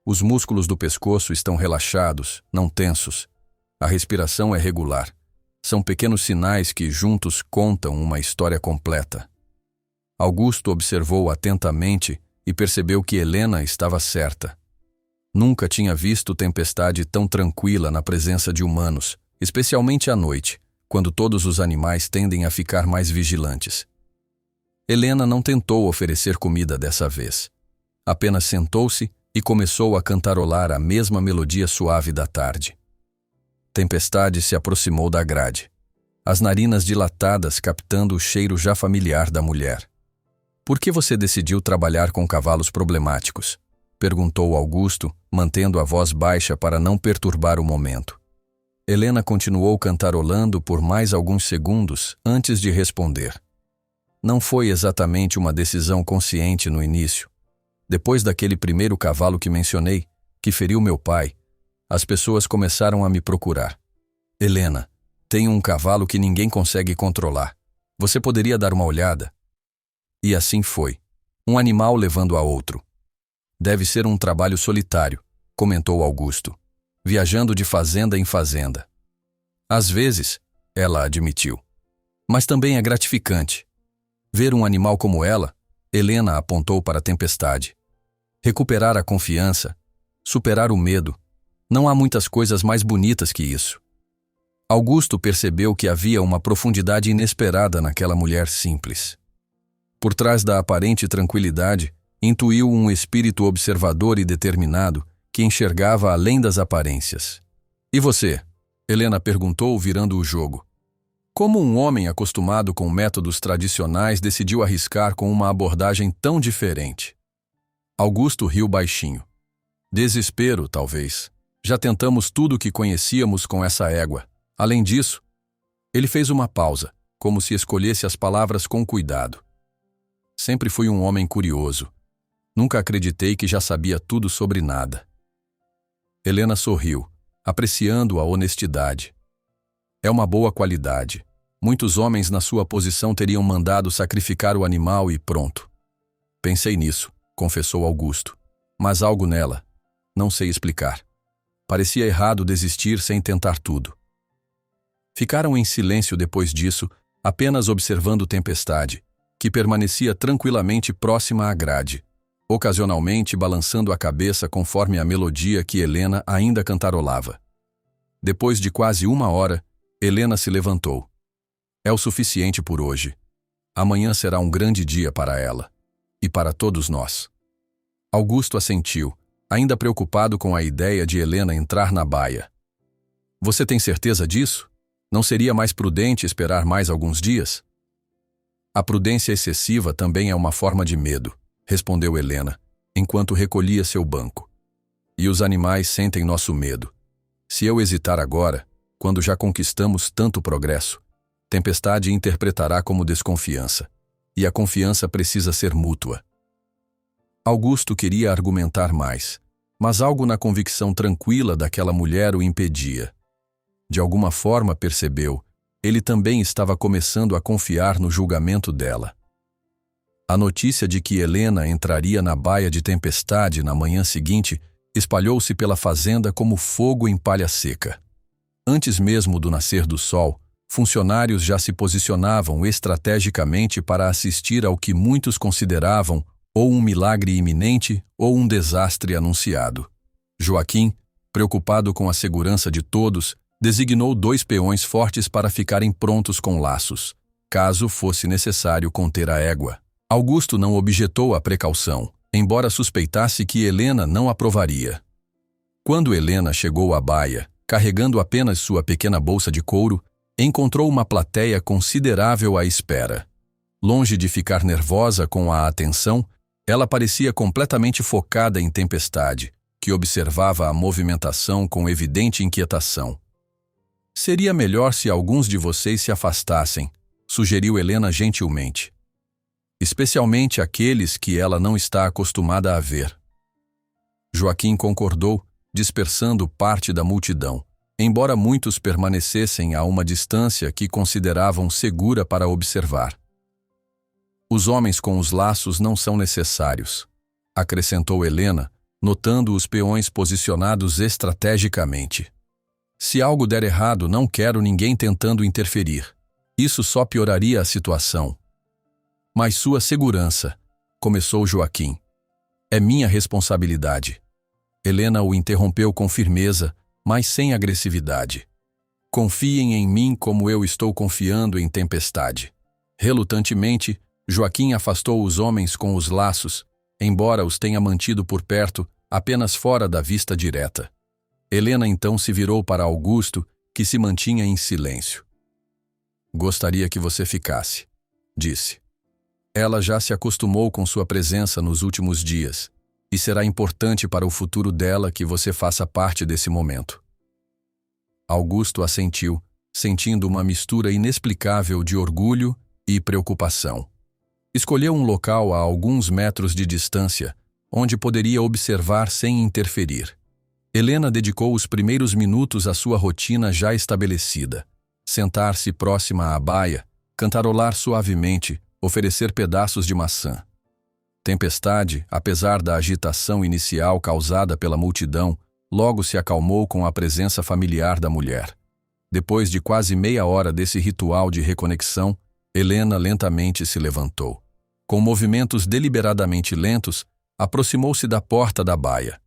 Os músculos do pescoço estão relaxados, não tensos. A respiração é regular. São pequenos sinais que juntos contam uma história completa." Augusto observou atentamente e percebeu que Helena estava certa. Nunca tinha visto Tempestade tão tranquila na presença de humanos, especialmente à noite, quando todos os animais tendem a ficar mais vigilantes. Helena não tentou oferecer comida dessa vez. Apenas sentou-se e começou a cantarolar a mesma melodia suave da tarde. Tempestade se aproximou da grade, as narinas dilatadas captando o cheiro já familiar da mulher. Por que você decidiu trabalhar com cavalos problemáticos? Perguntou Augusto, mantendo a voz baixa para não perturbar o momento. Helena continuou cantarolando por mais alguns segundos antes de responder. Não foi exatamente uma decisão consciente no início. Depois daquele primeiro cavalo que mencionei, que feriu meu pai, as pessoas começaram a me procurar. Helena, tenho um cavalo que ninguém consegue controlar. Você poderia dar uma olhada? E assim foi. Um animal levando a outro. Deve ser um trabalho solitário, comentou Augusto, viajando de fazenda em fazenda. Às vezes, ela admitiu. Mas também é gratificante. Ver um animal como ela, Helena apontou para a Tempestade. Recuperar a confiança, superar o medo. Não há muitas coisas mais bonitas que isso. Augusto percebeu que havia uma profundidade inesperada naquela mulher simples. Por trás da aparente tranquilidade, intuiu um espírito observador e determinado que enxergava além das aparências. E você? Helena perguntou, virando o jogo. Como um homem acostumado com métodos tradicionais decidiu arriscar com uma abordagem tão diferente? Augusto riu baixinho. Desespero, talvez. Já tentamos tudo o que conhecíamos com essa égua. Além disso, ele fez uma pausa, como se escolhesse as palavras com cuidado. Sempre fui um homem curioso. Nunca acreditei que já sabia tudo sobre nada. Helena sorriu, apreciando a honestidade. É uma boa qualidade. Muitos homens na sua posição teriam mandado sacrificar o animal e pronto. Pensei nisso, confessou Augusto. Mas algo nela, não sei explicar. Parecia errado desistir sem tentar tudo. Ficaram em silêncio depois disso, apenas observando Tempestade, que permanecia tranquilamente próxima à grade, ocasionalmente balançando a cabeça conforme a melodia que Helena ainda cantarolava. Depois de quase 1 hora, Helena se levantou. É o suficiente por hoje. Amanhã será um grande dia para ela. E para todos nós. Augusto assentiu, ainda preocupado com a ideia de Helena entrar na baia. Você tem certeza disso? Não seria mais prudente esperar mais alguns dias? A prudência excessiva também é uma forma de medo, respondeu Helena, enquanto recolhia seu banco. E os animais sentem nosso medo. Se eu hesitar agora, quando já conquistamos tanto progresso, Tempestade interpretará como desconfiança. E a confiança precisa ser mútua. Augusto queria argumentar mais, mas algo na convicção tranquila daquela mulher o impedia. De alguma forma percebeu, ele também estava começando a confiar no julgamento dela. A notícia de que Helena entraria na baia de Tempestade na manhã seguinte espalhou-se pela fazenda como fogo em palha seca. Antes mesmo do nascer do sol, funcionários já se posicionavam estrategicamente para assistir ao que muitos consideravam ou um milagre iminente ou um desastre anunciado. Joaquim, preocupado com a segurança de todos, designou 2 peões fortes para ficarem prontos com laços, caso fosse necessário conter a égua. Augusto não objetou à precaução, embora suspeitasse que Helena não aprovaria. Quando Helena chegou à baia, carregando apenas sua pequena bolsa de couro, encontrou uma plateia considerável à espera. Longe de ficar nervosa com a atenção, ela parecia completamente focada em Tempestade, que observava a movimentação com evidente inquietação. Seria melhor se alguns de vocês se afastassem, sugeriu Helena gentilmente. Especialmente aqueles que ela não está acostumada a ver. Joaquim concordou, dispersando parte da multidão, embora muitos permanecessem a uma distância que consideravam segura para observar. Os homens com os laços não são necessários, acrescentou Helena, notando os peões posicionados estrategicamente. Se algo der errado, não quero ninguém tentando interferir. Isso só pioraria a situação. Mas sua segurança, começou Joaquim. É minha responsabilidade. Helena o interrompeu com firmeza, mas sem agressividade. Confiem em mim como eu estou confiando em Tempestade. Relutantemente, Joaquim afastou os homens com os laços, embora os tenha mantido por perto, apenas fora da vista direta. Helena então se virou para Augusto que se mantinha em silêncio. Gostaria que você ficasse, disse. Ela já se acostumou com sua presença nos últimos dias, e será importante para o futuro dela que você faça parte desse momento. Augusto assentiu, sentindo uma mistura inexplicável de orgulho e preocupação. Escolheu um local a alguns metros de distância, onde poderia observar sem interferir. Helena dedicou os primeiros minutos à sua rotina já estabelecida. Sentar-se próxima à baia, cantarolar suavemente, oferecer pedaços de maçã. Tempestade, apesar da agitação inicial causada pela multidão, logo se acalmou com a presença familiar da mulher. Depois de quase meia hora desse ritual de reconexão, Helena lentamente se levantou. Com movimentos deliberadamente lentos, aproximou-se da porta da baia.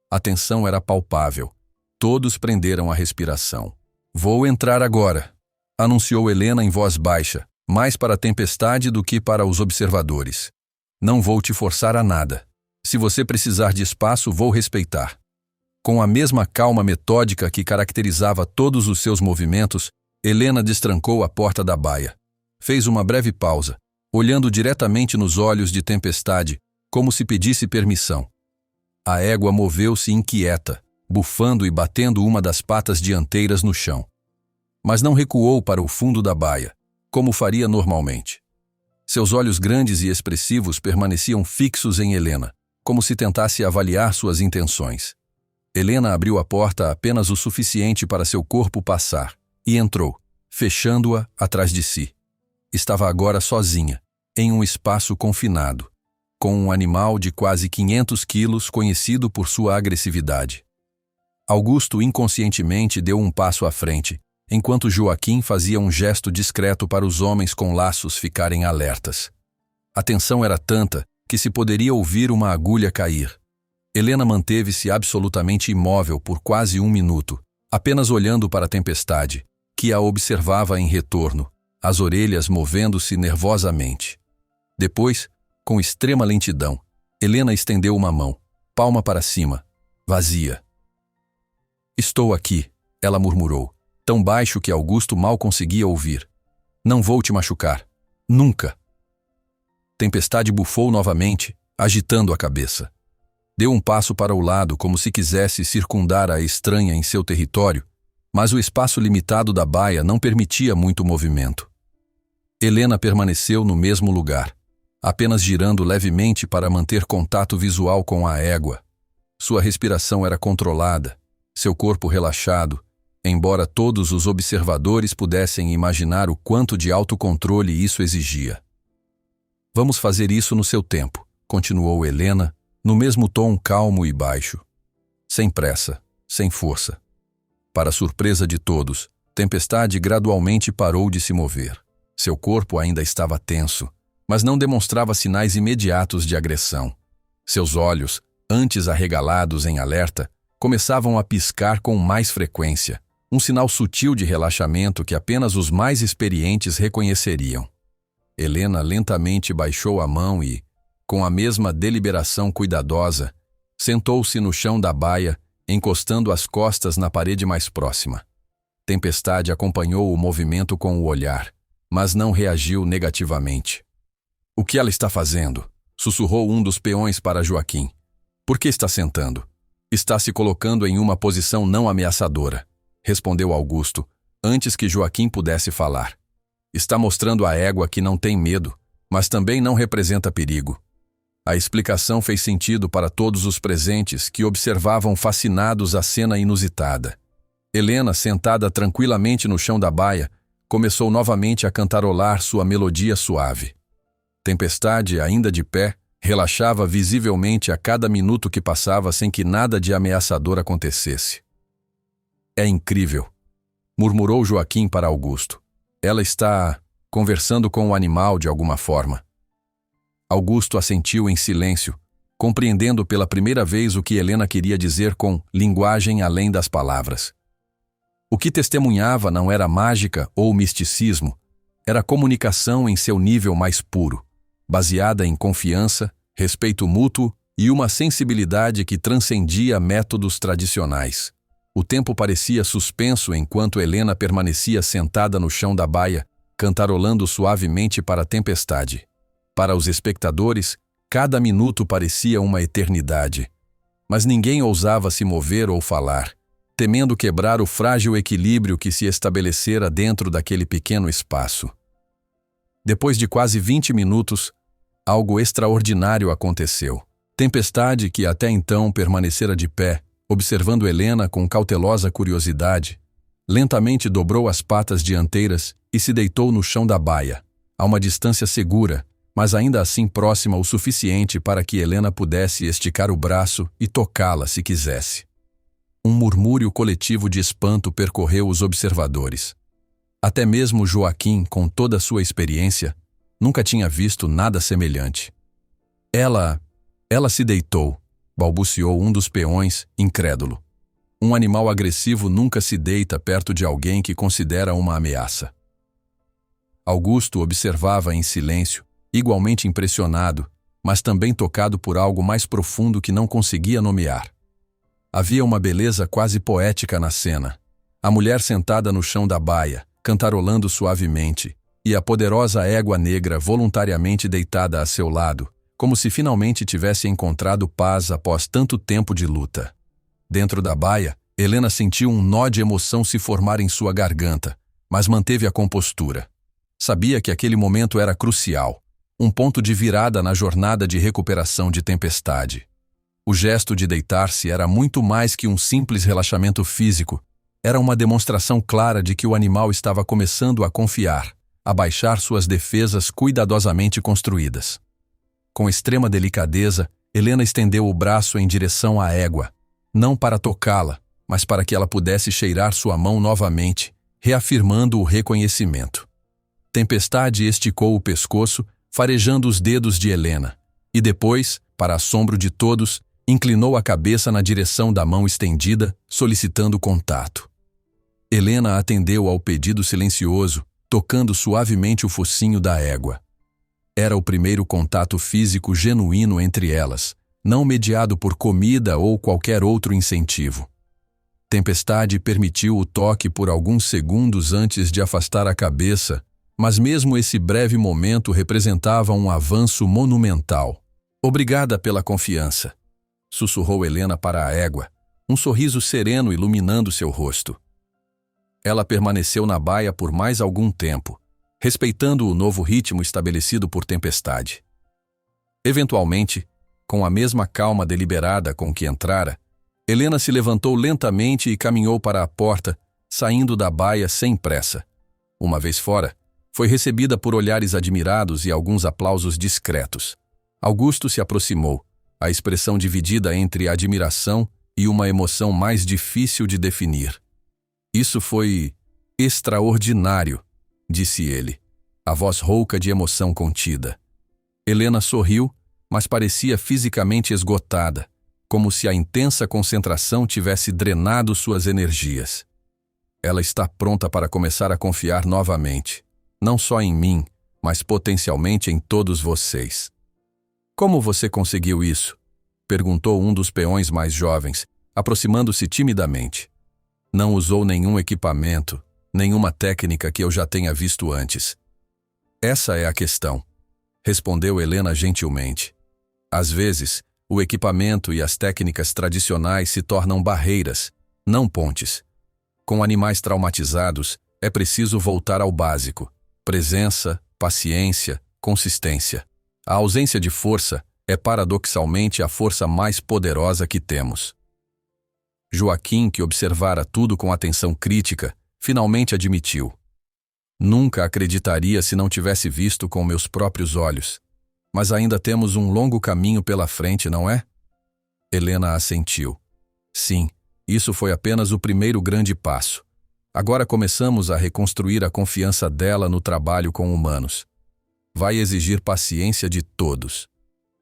A tensão era palpável. Todos prenderam a respiração. "Vou entrar agora", anunciou Helena em voz baixa, mais para a tempestade do que para os observadores. "Não vou te forçar a nada. Se você precisar de espaço, vou respeitar." Com a mesma calma metódica que caracterizava todos os seus movimentos, Helena destrancou a porta da baia. Fez uma breve pausa, olhando diretamente nos olhos de Tempestade, como se pedisse permissão. A égua moveu-se inquieta, bufando e batendo uma das patas dianteiras no chão. Mas não recuou para o fundo da baia, como faria normalmente. Seus olhos grandes e expressivos permaneciam fixos em Helena, como se tentasse avaliar suas intenções. Helena abriu a porta apenas o suficiente para seu corpo passar, e entrou, fechando-a atrás de si. Estava agora sozinha, em um espaço confinado, com um animal de quase 500 quilos conhecido por sua agressividade. Augusto inconscientemente deu um passo à frente, enquanto Joaquim fazia um gesto discreto para os homens com laços ficarem alertas. A tensão era tanta que se poderia ouvir uma agulha cair. Helena manteve-se absolutamente imóvel por quase 1 minuto, apenas olhando para a tempestade, que a observava em retorno, as orelhas movendo-se nervosamente. Depois, com extrema lentidão, Helena estendeu uma mão, palma para cima, vazia. "Estou aqui", ela murmurou, tão baixo que Augusto mal conseguia ouvir. "Não vou te machucar. Nunca." Tempestade bufou novamente, agitando a cabeça. Deu um passo para o lado como se quisesse circundar a estranha em seu território, mas o espaço limitado da baia não permitia muito movimento. Helena permaneceu no mesmo lugar, apenas girando levemente para manter contato visual com a égua. Sua respiração era controlada, seu corpo relaxado, embora todos os observadores pudessem imaginar o quanto de autocontrole isso exigia. "Vamos fazer isso no seu tempo", continuou Helena, no mesmo tom calmo e baixo. Sem pressa, sem força. Para surpresa de todos, Tempestade gradualmente parou de se mover. Seu corpo ainda estava tenso, mas não demonstrava sinais imediatos de agressão. Seus olhos, antes arregalados em alerta, começavam a piscar com mais frequência, um sinal sutil de relaxamento que apenas os mais experientes reconheceriam. Helena lentamente baixou a mão e, com a mesma deliberação cuidadosa, sentou-se no chão da baia, encostando as costas na parede mais próxima. Tempestade acompanhou o movimento com o olhar, mas não reagiu negativamente. "O que ela está fazendo?", sussurrou um dos peões para Joaquim. "Por que está sentando?" "Está se colocando em uma posição não ameaçadora", respondeu Augusto, antes que Joaquim pudesse falar. "Está mostrando à égua que não tem medo, mas também não representa perigo." A explicação fez sentido para todos os presentes que observavam fascinados a cena inusitada. Helena, sentada tranquilamente no chão da baia, começou novamente a cantarolar sua melodia suave. Tempestade, ainda de pé, relaxava visivelmente a cada minuto que passava sem que nada de ameaçador acontecesse. "É incrível", murmurou Joaquim para Augusto. "Ela está conversando com o animal de alguma forma." Augusto assentiu em silêncio, compreendendo pela primeira vez o que Helena queria dizer com linguagem além das palavras. O que testemunhava não era mágica ou misticismo, era comunicação em seu nível mais puro, baseada em confiança, respeito mútuo e uma sensibilidade que transcendia métodos tradicionais. O tempo parecia suspenso enquanto Helena permanecia sentada no chão da baia, cantarolando suavemente para a tempestade. Para os espectadores, cada minuto parecia uma eternidade. Mas ninguém ousava se mover ou falar, temendo quebrar o frágil equilíbrio que se estabelecera dentro daquele pequeno espaço. Depois de quase 20 minutos, algo extraordinário aconteceu. Tempestade, que até então permanecera de pé, observando Helena com cautelosa curiosidade, lentamente dobrou as patas dianteiras e se deitou no chão da baia, a uma distância segura, mas ainda assim próxima o suficiente para que Helena pudesse esticar o braço e tocá-la se quisesse. Um murmúrio coletivo de espanto percorreu os observadores. Até mesmo Joaquim, com toda a sua experiência, nunca tinha visto nada semelhante. Ela se deitou, balbuciou um dos peões, incrédulo. Um animal agressivo nunca se deita perto de alguém que considera uma ameaça. Augusto observava em silêncio, igualmente impressionado, mas também tocado por algo mais profundo que não conseguia nomear. Havia uma beleza quase poética na cena. A mulher sentada no chão da baia, cantarolando suavemente, e a poderosa égua negra voluntariamente deitada a seu lado, como se finalmente tivesse encontrado paz após tanto tempo de luta. Dentro da baia, Helena sentiu um nó de emoção se formar em sua garganta, mas manteve a compostura. Sabia que aquele momento era crucial, um ponto de virada na jornada de recuperação de Tempestade. O gesto de deitar-se era muito mais que um simples relaxamento físico, era uma demonstração clara de que o animal estava começando a confiar, a baixar suas defesas cuidadosamente construídas. Com extrema delicadeza, Helena estendeu o braço em direção à égua, não para tocá-la, mas para que ela pudesse cheirar sua mão novamente, reafirmando o reconhecimento. Tempestade esticou o pescoço, farejando os dedos de Helena, e depois, para assombro de todos, inclinou a cabeça na direção da mão estendida, solicitando contato. Helena atendeu ao pedido silencioso, tocando suavemente o focinho da égua. Era o primeiro contato físico genuíno entre elas, não mediado por comida ou qualquer outro incentivo. Tempestade permitiu o toque por alguns segundos antes de afastar a cabeça, mas mesmo esse breve momento representava um avanço monumental. Obrigada pela confiança, sussurrou Helena para a égua, um sorriso sereno iluminando seu rosto. Ela permaneceu na baia por mais algum tempo, respeitando o novo ritmo estabelecido por Tempestade. Eventualmente, com a mesma calma deliberada com que entrara, Helena se levantou lentamente e caminhou para a porta, saindo da baia sem pressa. Uma vez fora, foi recebida por olhares admirados e alguns aplausos discretos. Augusto se aproximou, a expressão dividida entre admiração e uma emoção mais difícil de definir. Isso foi extraordinário, disse ele, a voz rouca de emoção contida. Helena sorriu, mas parecia fisicamente esgotada, como se a intensa concentração tivesse drenado suas energias. Ela está pronta para começar a confiar novamente, não só em mim, mas potencialmente em todos vocês. Como você conseguiu isso? Perguntou um dos peões mais jovens, aproximando-se timidamente. Não usou nenhum equipamento, nenhuma técnica que eu já tenha visto antes. Essa é a questão, respondeu Helena gentilmente. Às vezes, o equipamento e as técnicas tradicionais se tornam barreiras, não pontes. Com animais traumatizados, é preciso voltar ao básico: presença, paciência, consistência. A ausência de força é paradoxalmente a força mais poderosa que temos. Joaquim, que observara tudo com atenção crítica, finalmente admitiu. Nunca acreditaria se não tivesse visto com meus próprios olhos. Mas ainda temos um longo caminho pela frente, não é? Helena assentiu. Sim, isso foi apenas o primeiro grande passo. Agora começamos a reconstruir a confiança dela no trabalho com humanos. Vai exigir paciência de todos.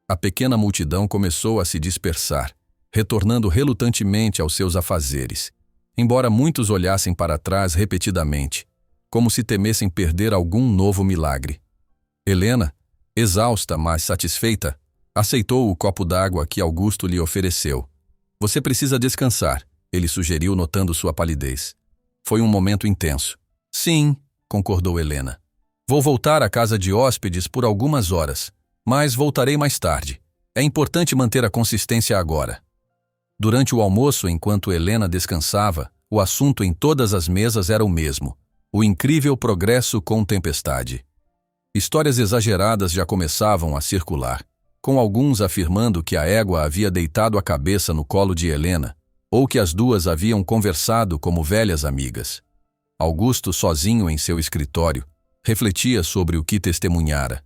A pequena multidão começou a se dispersar, retornando relutantemente aos seus afazeres, embora muitos olhassem para trás repetidamente, como se temessem perder algum novo milagre. Helena, exausta, mas satisfeita, aceitou o copo d'água que Augusto lhe ofereceu. Você precisa descansar, ele sugeriu, notando sua palidez. Foi um momento intenso. Sim, concordou Helena. Vou voltar à casa de hóspedes por algumas horas, mas voltarei mais tarde. É importante manter a consistência agora. Durante o almoço, enquanto Helena descansava, o assunto em todas as mesas era o mesmo: o incrível progresso com Tempestade. Histórias exageradas já começavam a circular, com alguns afirmando que a égua havia deitado a cabeça no colo de Helena, ou que as duas haviam conversado como velhas amigas. Augusto, sozinho em seu escritório, refletia sobre o que testemunhara.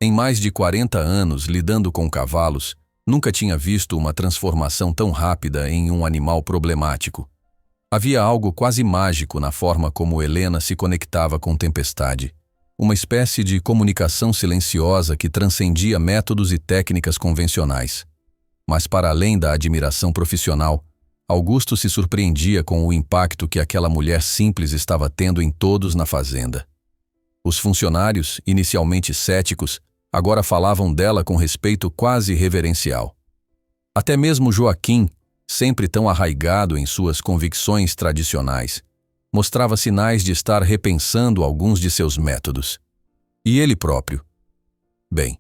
Em mais de 40 anos lidando com cavalos, nunca tinha visto uma transformação tão rápida em um animal problemático. Havia algo quase mágico na forma como Helena se conectava com Tempestade, uma espécie de comunicação silenciosa que transcendia métodos e técnicas convencionais. Mas para além da admiração profissional, Augusto se surpreendia com o impacto que aquela mulher simples estava tendo em todos na fazenda. Os funcionários, inicialmente céticos, agora falavam dela com respeito quase reverencial. Até mesmo Joaquim, sempre tão arraigado em suas convicções tradicionais, mostrava sinais de estar repensando alguns de seus métodos. E ele próprio? Bem,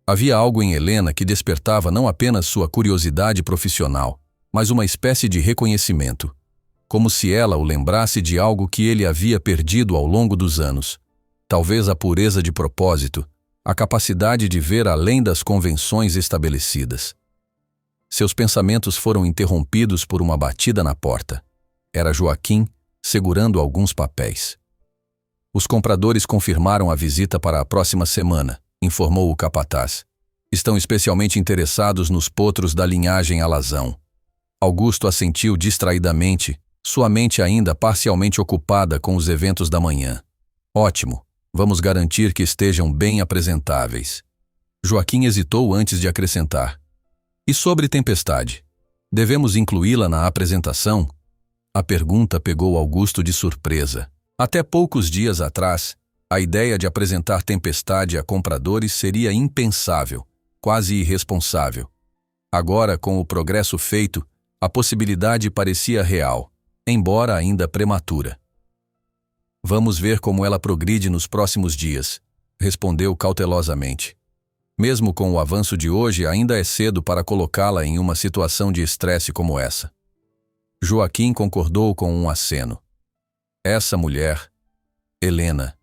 havia algo em Helena que despertava não apenas sua curiosidade profissional, mas uma espécie de reconhecimento, como se ela o lembrasse de algo que ele havia perdido ao longo dos anos. Talvez a pureza de propósito, a capacidade de ver além das convenções estabelecidas. Seus pensamentos foram interrompidos por uma batida na porta. Era Joaquim, segurando alguns papéis. Os compradores confirmaram a visita para a próxima semana, informou o capataz. Estão especialmente interessados nos potros da linhagem Alazão. Augusto assentiu distraidamente, sua mente ainda parcialmente ocupada com os eventos da manhã. Ótimo, vamos garantir que estejam bem apresentáveis. Joaquim hesitou antes de acrescentar. E sobre Tempestade? Devemos incluí-la na apresentação? A pergunta pegou Augusto de surpresa. Até poucos dias atrás, a ideia de apresentar Tempestade a compradores seria impensável, quase irresponsável. Agora, com o progresso feito, a possibilidade parecia real, embora ainda prematura. Vamos ver como ela progride nos próximos dias, respondeu cautelosamente. Mesmo com o avanço de hoje, ainda é cedo para colocá-la em uma situação de estresse como essa. Joaquim concordou com um aceno. Essa mulher, Helena,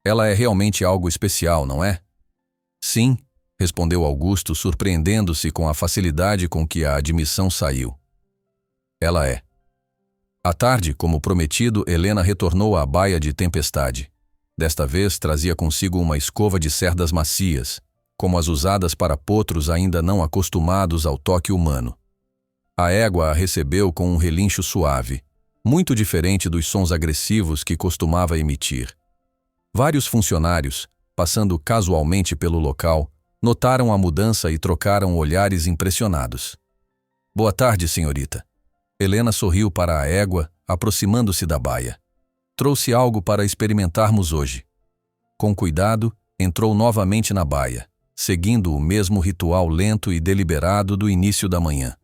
ela é realmente algo especial, não é? Sim, respondeu Augusto, surpreendendo-se com a facilidade com que a admissão saiu. Ela é. À tarde, como prometido, Helena retornou à baia de Tempestade. Desta vez trazia consigo uma escova de cerdas macias, como as usadas para potros ainda não acostumados ao toque humano. A égua a recebeu com um relincho suave, muito diferente dos sons agressivos que costumava emitir. Vários funcionários, passando casualmente pelo local, notaram a mudança e trocaram olhares impressionados. Boa tarde, senhorita. Helena sorriu para a égua, aproximando-se da baia. Trouxe algo para experimentarmos hoje. Com cuidado, entrou novamente na baia, seguindo o mesmo ritual lento e deliberado do início da manhã.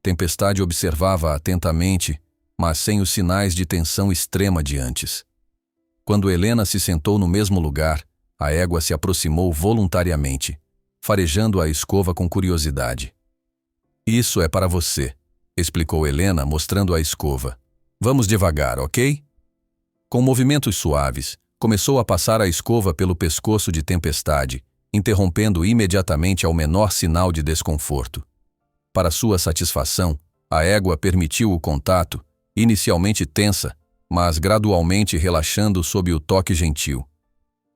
Tempestade observava atentamente, mas sem os sinais de tensão extrema de antes. Quando Helena se sentou no mesmo lugar, a égua se aproximou voluntariamente, farejando a escova com curiosidade. Isso é para você, explicou Helena, mostrando a escova. Vamos devagar, ok? Com movimentos suaves, começou a passar a escova pelo pescoço de Tempestade, interrompendo imediatamente ao menor sinal de desconforto. Para sua satisfação, a égua permitiu o contato, inicialmente tensa, mas gradualmente relaxando sob o toque gentil.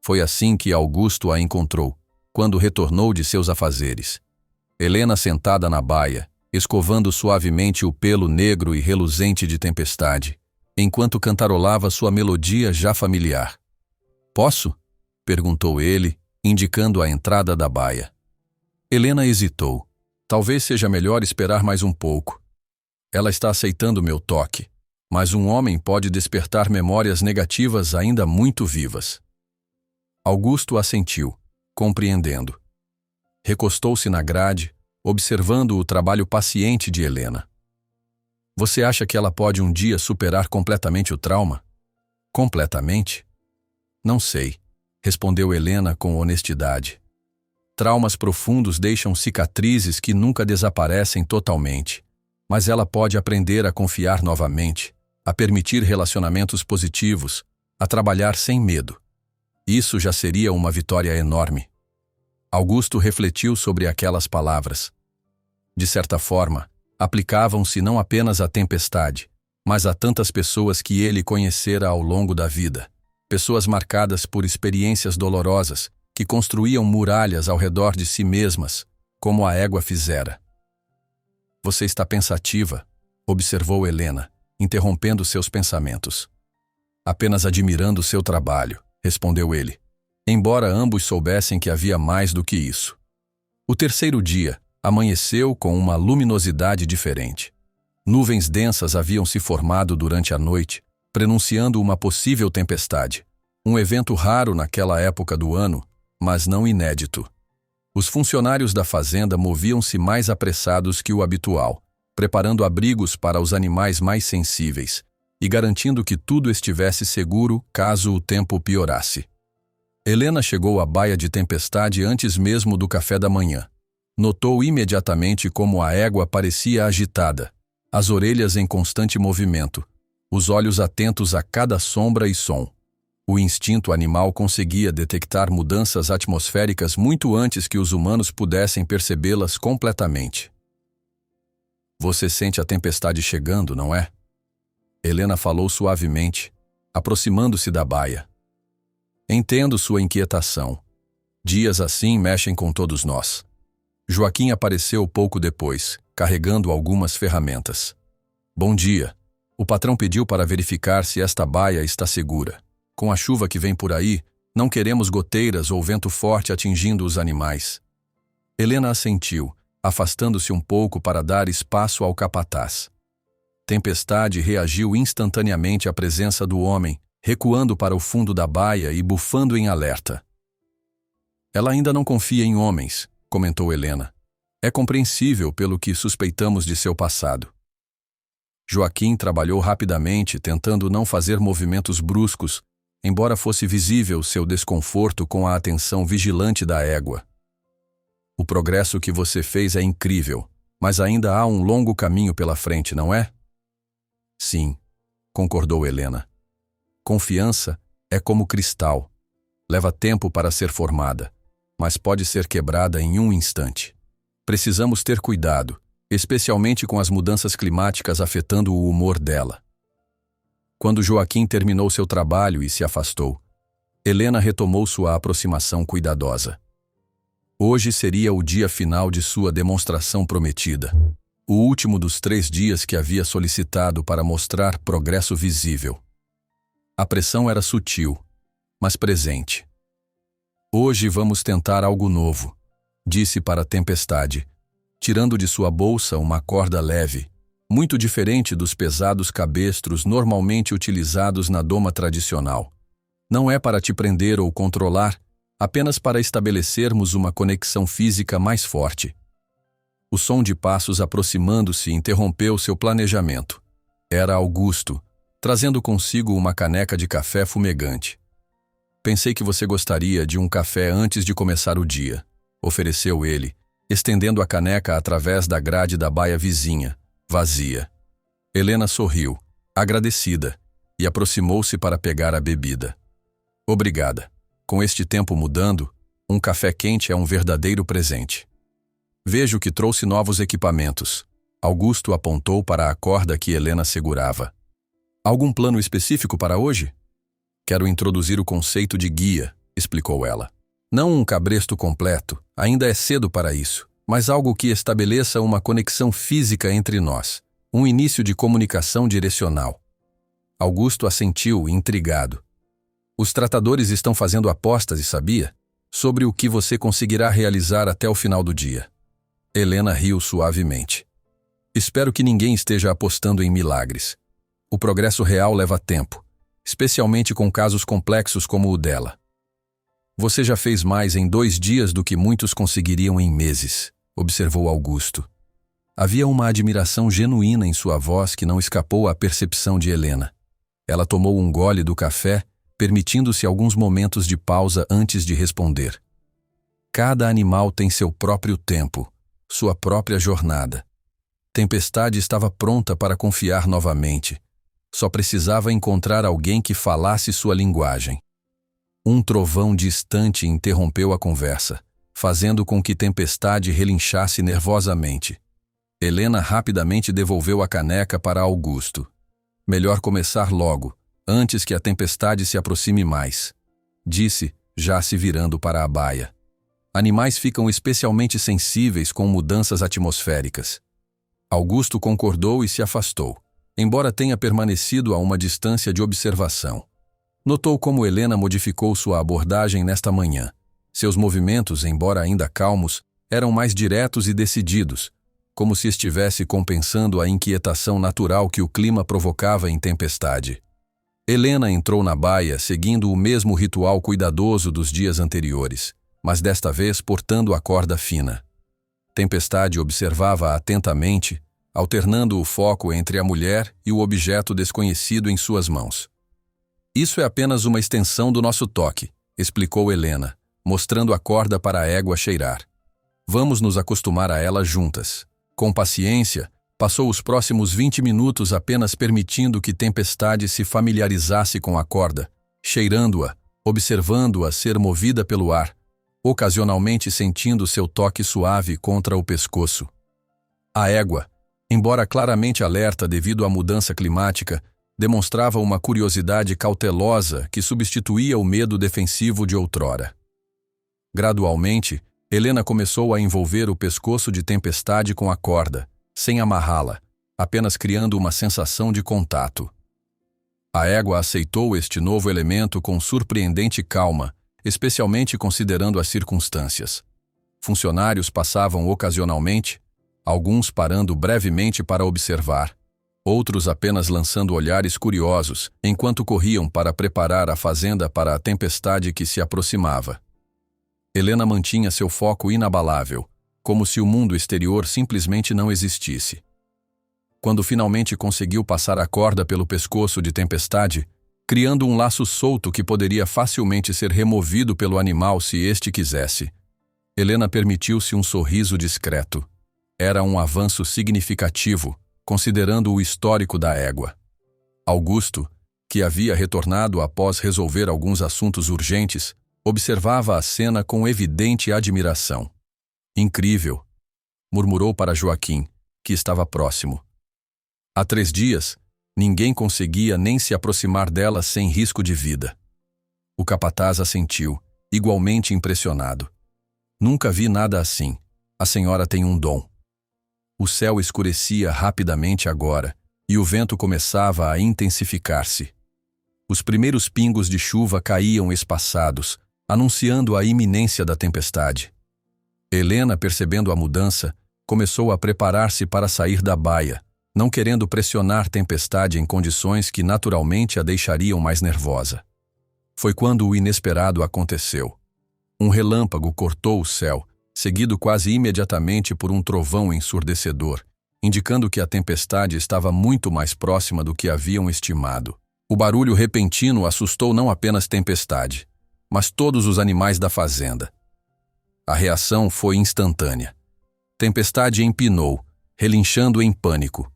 Foi assim que Augusto a encontrou, quando retornou de seus afazeres. Helena sentada na baia, escovando suavemente o pelo negro e reluzente de Tempestade, enquanto cantarolava sua melodia já familiar. Posso? Perguntou ele, indicando a entrada da baia. Helena hesitou. Talvez seja melhor esperar mais um pouco. Ela está aceitando meu toque, mas um homem pode despertar memórias negativas ainda muito vivas. Augusto assentiu, compreendendo. Recostou-se na grade, observando o trabalho paciente de Helena. Você acha que ela pode um dia superar completamente o trauma? Completamente? Não sei, respondeu Helena com honestidade. Traumas profundos deixam cicatrizes que nunca desaparecem totalmente, mas ela pode aprender a confiar novamente, a permitir relacionamentos positivos, a trabalhar sem medo. Isso já seria uma vitória enorme. Augusto refletiu sobre aquelas palavras. De certa forma, aplicavam-se não apenas à tempestade, mas a tantas pessoas que ele conhecera ao longo da vida. Pessoas marcadas por experiências dolorosas, que construíam muralhas ao redor de si mesmas, como a égua fizera. Você está pensativa, observou Helena, interrompendo seus pensamentos. Apenas admirando seu trabalho, respondeu ele, embora ambos soubessem que havia mais do que isso. O terceiro dia amanheceu com uma luminosidade diferente. Nuvens densas haviam se formado durante a noite, prenunciando uma possível tempestade. Um evento raro naquela época do ano, mas não inédito. Os funcionários da fazenda moviam-se mais apressados que o habitual, preparando abrigos para os animais mais sensíveis e garantindo que tudo estivesse seguro caso o tempo piorasse. Helena chegou à baía de tempestade antes mesmo do café da manhã. Notou imediatamente como a égua parecia agitada, as orelhas em constante movimento, os olhos atentos a cada sombra e som. O instinto animal conseguia detectar mudanças atmosféricas muito antes que os humanos pudessem percebê-las completamente. Você sente a tempestade chegando, não é? Helena falou suavemente, aproximando-se da baía. Entendo sua inquietação. Dias assim mexem com todos nós. Joaquim apareceu pouco depois, carregando algumas ferramentas. Bom dia. O patrão pediu para verificar se esta baía está segura. Com a chuva que vem por aí, não queremos goteiras ou vento forte atingindo os animais. Helena assentiu, afastando-se um pouco para dar espaço ao capataz. Tempestade reagiu instantaneamente à presença do homem, recuando para o fundo da baía e bufando em alerta. Ela ainda não confia em homens, comentou Helena. É compreensível pelo que suspeitamos de seu passado. Joaquim trabalhou rapidamente, tentando não fazer movimentos bruscos, embora fosse visível seu desconforto com a atenção vigilante da égua. O progresso que você fez é incrível, mas ainda há um longo caminho pela frente, não é? Sim, concordou Helena. Confiança é como cristal. Leva tempo para ser formada, mas pode ser quebrada em um instante. Precisamos ter cuidado, especialmente com as mudanças climáticas afetando o humor dela. Quando Joaquim terminou seu trabalho e se afastou, Helena retomou sua aproximação cuidadosa. Hoje seria o dia final de sua demonstração prometida, o último dos 3 dias que havia solicitado para mostrar progresso visível. A pressão era sutil, mas presente. Hoje vamos tentar algo novo, disse para a tempestade, tirando de sua bolsa uma corda leve, muito diferente dos pesados cabestros normalmente utilizados na doma tradicional. Não é para te prender ou controlar, apenas para estabelecermos uma conexão física mais forte. O som de passos aproximando-se interrompeu seu planejamento. Era Augusto, trazendo consigo uma caneca de café fumegante. Pensei que você gostaria de um café antes de começar o dia, ofereceu ele, estendendo a caneca através da grade da baía vizinha, vazia. Helena sorriu, agradecida, e aproximou-se para pegar a bebida. Obrigada. Com este tempo mudando, um café quente é um verdadeiro presente. Vejo que trouxe novos equipamentos. Augusto apontou para a corda que Helena segurava. Algum plano específico para hoje? Quero introduzir o conceito de guia, explicou ela. Não um cabresto completo, ainda é cedo para isso, mas algo que estabeleça uma conexão física entre nós, um início de comunicação direcional. Augusto assentiu, intrigado. Os tratadores estão fazendo apostas, e sabia? Sobre o que você conseguirá realizar até o final do dia. Helena riu suavemente. Espero que ninguém esteja apostando em milagres. O progresso real leva tempo, especialmente com casos complexos como o dela. Você já fez mais em 2 dias do que muitos conseguiriam em meses, observou Augusto. Havia uma admiração genuína em sua voz que não escapou à percepção de Helena. Ela tomou um gole do café, permitindo-se alguns momentos de pausa antes de responder. Cada animal tem seu próprio tempo, sua própria jornada. Tempestade estava pronta para confiar novamente. Só precisava encontrar alguém que falasse sua linguagem. Um trovão distante interrompeu a conversa, fazendo com que Tempestade relinchasse nervosamente. Helena rapidamente devolveu a caneca para Augusto. Melhor começar logo, antes que a tempestade se aproxime mais, disse, já se virando para a baia. Animais ficam especialmente sensíveis com mudanças atmosféricas. Augusto concordou e se afastou, embora tenha permanecido a uma distância de observação. Notou como Helena modificou sua abordagem nesta manhã. Seus movimentos, embora ainda calmos, eram mais diretos e decididos, como se estivesse compensando a inquietação natural que o clima provocava em Tempestade. Helena entrou na baia seguindo o mesmo ritual cuidadoso dos dias anteriores, mas desta vez portando a corda fina. Tempestade observava atentamente, alternando o foco entre a mulher e o objeto desconhecido em suas mãos. Isso é apenas uma extensão do nosso toque, explicou Helena, mostrando a corda para a égua cheirar. Vamos nos acostumar a ela juntas. Com paciência, passou os próximos 20 minutos apenas permitindo que Tempestade se familiarizasse com a corda, cheirando-a, observando-a ser movida pelo ar, ocasionalmente sentindo seu toque suave contra o pescoço. A égua, embora claramente alerta devido à mudança climática, demonstrava uma curiosidade cautelosa que substituía o medo defensivo de outrora. Gradualmente, Helena começou a envolver o pescoço de Tempestade com a corda, sem amarrá-la, apenas criando uma sensação de contato. A égua aceitou este novo elemento com surpreendente calma, especialmente considerando as circunstâncias. Funcionários passavam ocasionalmente, alguns parando brevemente para observar, outros apenas lançando olhares curiosos enquanto corriam para preparar a fazenda para a tempestade que se aproximava. Helena mantinha seu foco inabalável, como se o mundo exterior simplesmente não existisse. Quando finalmente conseguiu passar a corda pelo pescoço de Tempestade, criando um laço solto que poderia facilmente ser removido pelo animal se este quisesse, Helena permitiu-se um sorriso discreto. Era um avanço significativo, considerando o histórico da égua. Augusto, que havia retornado após resolver alguns assuntos urgentes, observava a cena com evidente admiração. Incrível, murmurou para Joaquim, que estava próximo. Há 3 dias, ninguém conseguia nem se aproximar dela sem risco de vida. O capataz assentiu, igualmente impressionado. Nunca vi nada assim. A senhora tem um dom. O céu escurecia rapidamente agora, e o vento começava a intensificar-se. Os primeiros pingos de chuva caíam espaçados, anunciando a iminência da tempestade. Helena, percebendo a mudança, começou a preparar-se para sair da baia, não querendo pressionar Tempestade em condições que naturalmente a deixariam mais nervosa. Foi quando o inesperado aconteceu. Um relâmpago cortou o céu, seguido quase imediatamente por um trovão ensurdecedor, indicando que a tempestade estava muito mais próxima do que haviam estimado. O barulho repentino assustou não apenas Tempestade, mas todos os animais da fazenda. A reação foi instantânea. Tempestade empinou, relinchando em pânico.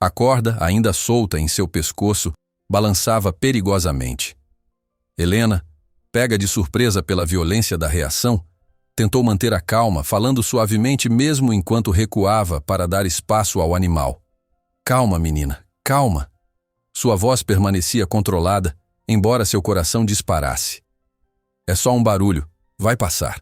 A corda, ainda solta em seu pescoço, balançava perigosamente. Helena, pega de surpresa pela violência da reação, tentou manter a calma, falando suavemente mesmo enquanto recuava para dar espaço ao animal. Calma, menina, calma. Sua voz permanecia controlada, embora seu coração disparasse. É só um barulho, vai passar.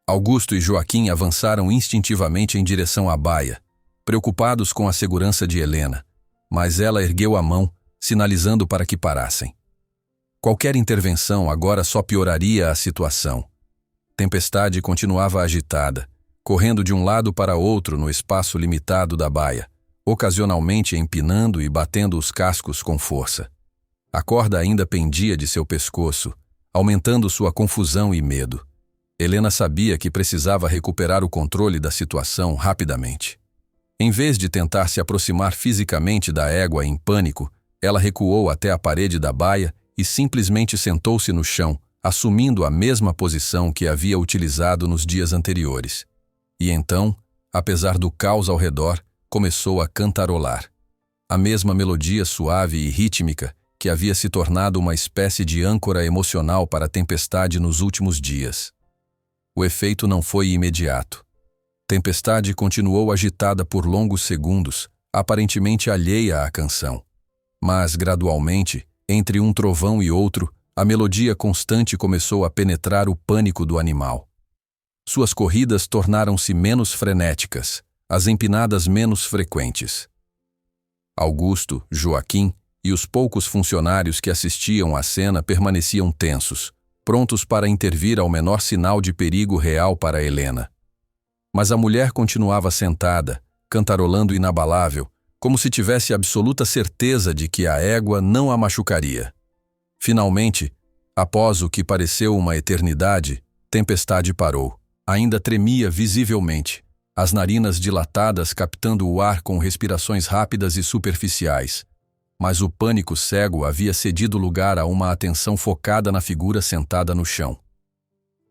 Augusto e Joaquim avançaram instintivamente em direção à baia, preocupados com a segurança de Helena, mas ela ergueu a mão, sinalizando para que parassem. Qualquer intervenção agora só pioraria a situação. Tempestade continuava agitada, correndo de um lado para outro no espaço limitado da baia, ocasionalmente empinando e batendo os cascos com força. A corda ainda pendia de seu pescoço, aumentando sua confusão e medo. Helena sabia que precisava recuperar o controle da situação rapidamente. Em vez de tentar se aproximar fisicamente da égua em pânico, ela recuou até a parede da baia e simplesmente sentou-se no chão, assumindo a mesma posição que havia utilizado nos dias anteriores. E então, apesar do caos ao redor, começou a cantarolar. A mesma melodia suave e rítmica que havia se tornado uma espécie de âncora emocional para a tempestade nos últimos dias. O efeito não foi imediato. Tempestade continuou agitada por longos segundos, aparentemente alheia à canção. Mas, gradualmente, entre um trovão e outro, a melodia constante começou a penetrar o pânico do animal. Suas corridas tornaram-se menos frenéticas, as empinadas menos frequentes. Augusto, Joaquim e os poucos funcionários que assistiam à cena permaneciam tensos, prontos para intervir ao menor sinal de perigo real para Helena. Mas a mulher continuava sentada, cantarolando inabalável, como se tivesse absoluta certeza de que a égua não a machucaria. Finalmente, após o que pareceu uma eternidade, Tempestade parou. Ainda tremia visivelmente, as narinas dilatadas captando o ar com respirações rápidas e superficiais. Mas o pânico cego havia cedido lugar a uma atenção focada na figura sentada no chão.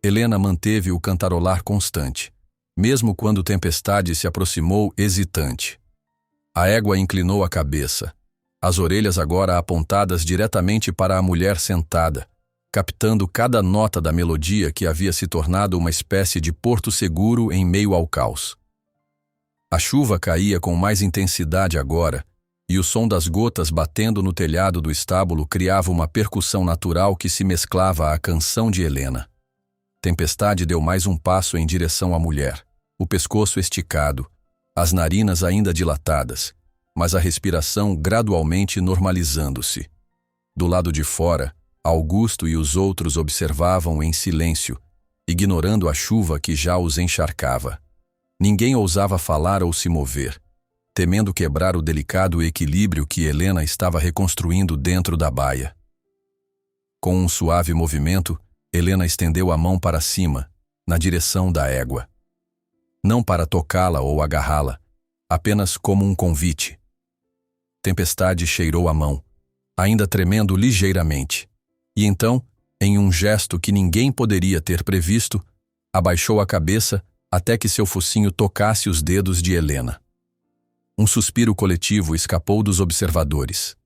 Helena manteve o cantarolar constante, mesmo quando Tempestade se aproximou hesitante. A égua inclinou a cabeça, as orelhas agora apontadas diretamente para a mulher sentada, captando cada nota da melodia que havia se tornado uma espécie de porto seguro em meio ao caos. A chuva caía com mais intensidade agora, e o som das gotas batendo no telhado do estábulo criava uma percussão natural que se mesclava à canção de Helena. Tempestade deu mais um passo em direção à mulher, o pescoço esticado, as narinas ainda dilatadas, mas a respiração gradualmente normalizando-se. Do lado de fora, Augusto e os outros observavam em silêncio, ignorando a chuva que já os encharcava. Ninguém ousava falar ou se mover, temendo quebrar o delicado equilíbrio que Helena estava reconstruindo dentro da baia. Com um suave movimento, Helena estendeu a mão para cima, na direção da égua. Não para tocá-la ou agarrá-la, apenas como um convite. Tempestade cheirou a mão, ainda tremendo ligeiramente. E então, em um gesto que ninguém poderia ter previsto, abaixou a cabeça até que seu focinho tocasse os dedos de Helena. Um suspiro coletivo escapou dos observadores.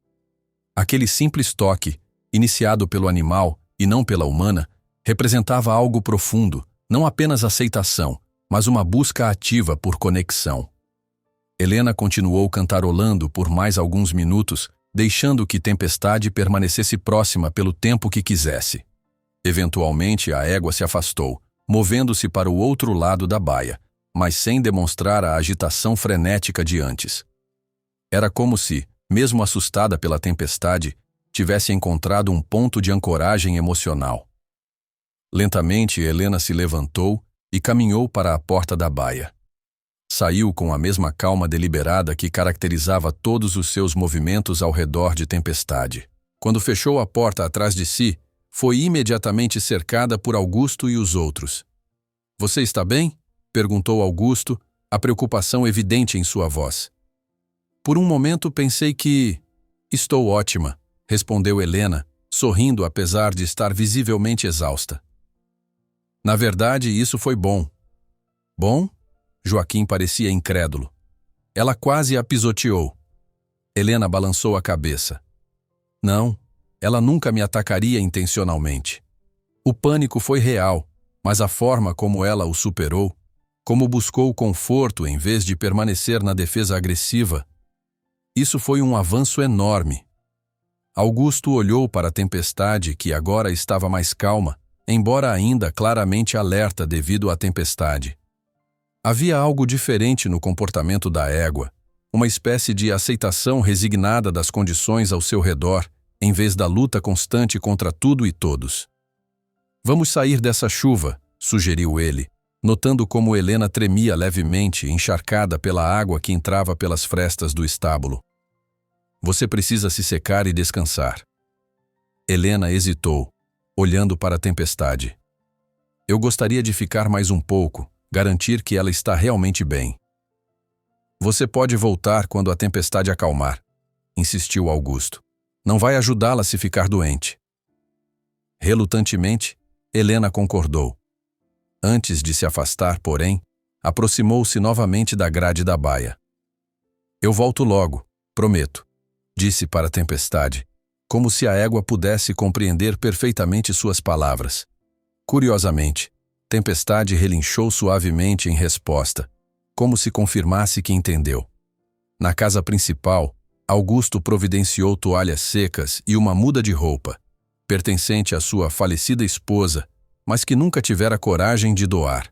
Aquele simples toque, iniciado pelo animal e não pela humana, representava algo profundo, não apenas aceitação, mas uma busca ativa por conexão. Helena continuou cantarolando por mais alguns minutos, deixando que Tempestade permanecesse próxima pelo tempo que quisesse. Eventualmente, a égua se afastou, movendo-se para o outro lado da baia, mas sem demonstrar a agitação frenética de antes. Era como se, mesmo assustada pela tempestade, tivesse encontrado um ponto de ancoragem emocional. Lentamente, Helena se levantou e caminhou para a porta da baia. Saiu com a mesma calma deliberada que caracterizava todos os seus movimentos ao redor de Tempestade. Quando fechou a porta atrás de si, foi imediatamente cercada por Augusto e os outros. — Você está bem? Perguntou Augusto, a preocupação evidente em sua voz. Por um momento pensei que... Estou ótima, respondeu Helena, sorrindo apesar de estar visivelmente exausta. Na verdade, isso foi bom. Bom? Joaquim parecia incrédulo. Ela quase a pisoteou. Helena balançou a cabeça. Não, ela nunca me atacaria intencionalmente. O pânico foi real, mas a forma como ela o superou, como buscou conforto em vez de permanecer na defesa agressiva, isso foi um avanço enorme. Augusto olhou para a tempestade, que agora estava mais calma, embora ainda claramente alerta devido à tempestade. Havia algo diferente no comportamento da égua, uma espécie de aceitação resignada das condições ao seu redor, em vez da luta constante contra tudo e todos. Vamos sair dessa chuva, sugeriu ele, notando como Helena tremia levemente, encharcada pela água que entrava pelas frestas do estábulo. Você precisa se secar e descansar. Helena hesitou, olhando para a tempestade. Eu gostaria de ficar mais um pouco, garantir que ela está realmente bem. Você pode voltar quando a tempestade acalmar, insistiu Augusto. Não vai ajudá-la se ficar doente. Relutantemente, Helena concordou. Antes de se afastar, porém, aproximou-se novamente da grade da baia. Eu volto logo, prometo, disse para a tempestade, como se a égua pudesse compreender perfeitamente suas palavras. Curiosamente, Tempestade relinchou suavemente em resposta, como se confirmasse que entendeu. Na casa principal, Augusto providenciou toalhas secas e uma muda de roupa, pertencente à sua falecida esposa, mas que nunca tivera coragem de doar.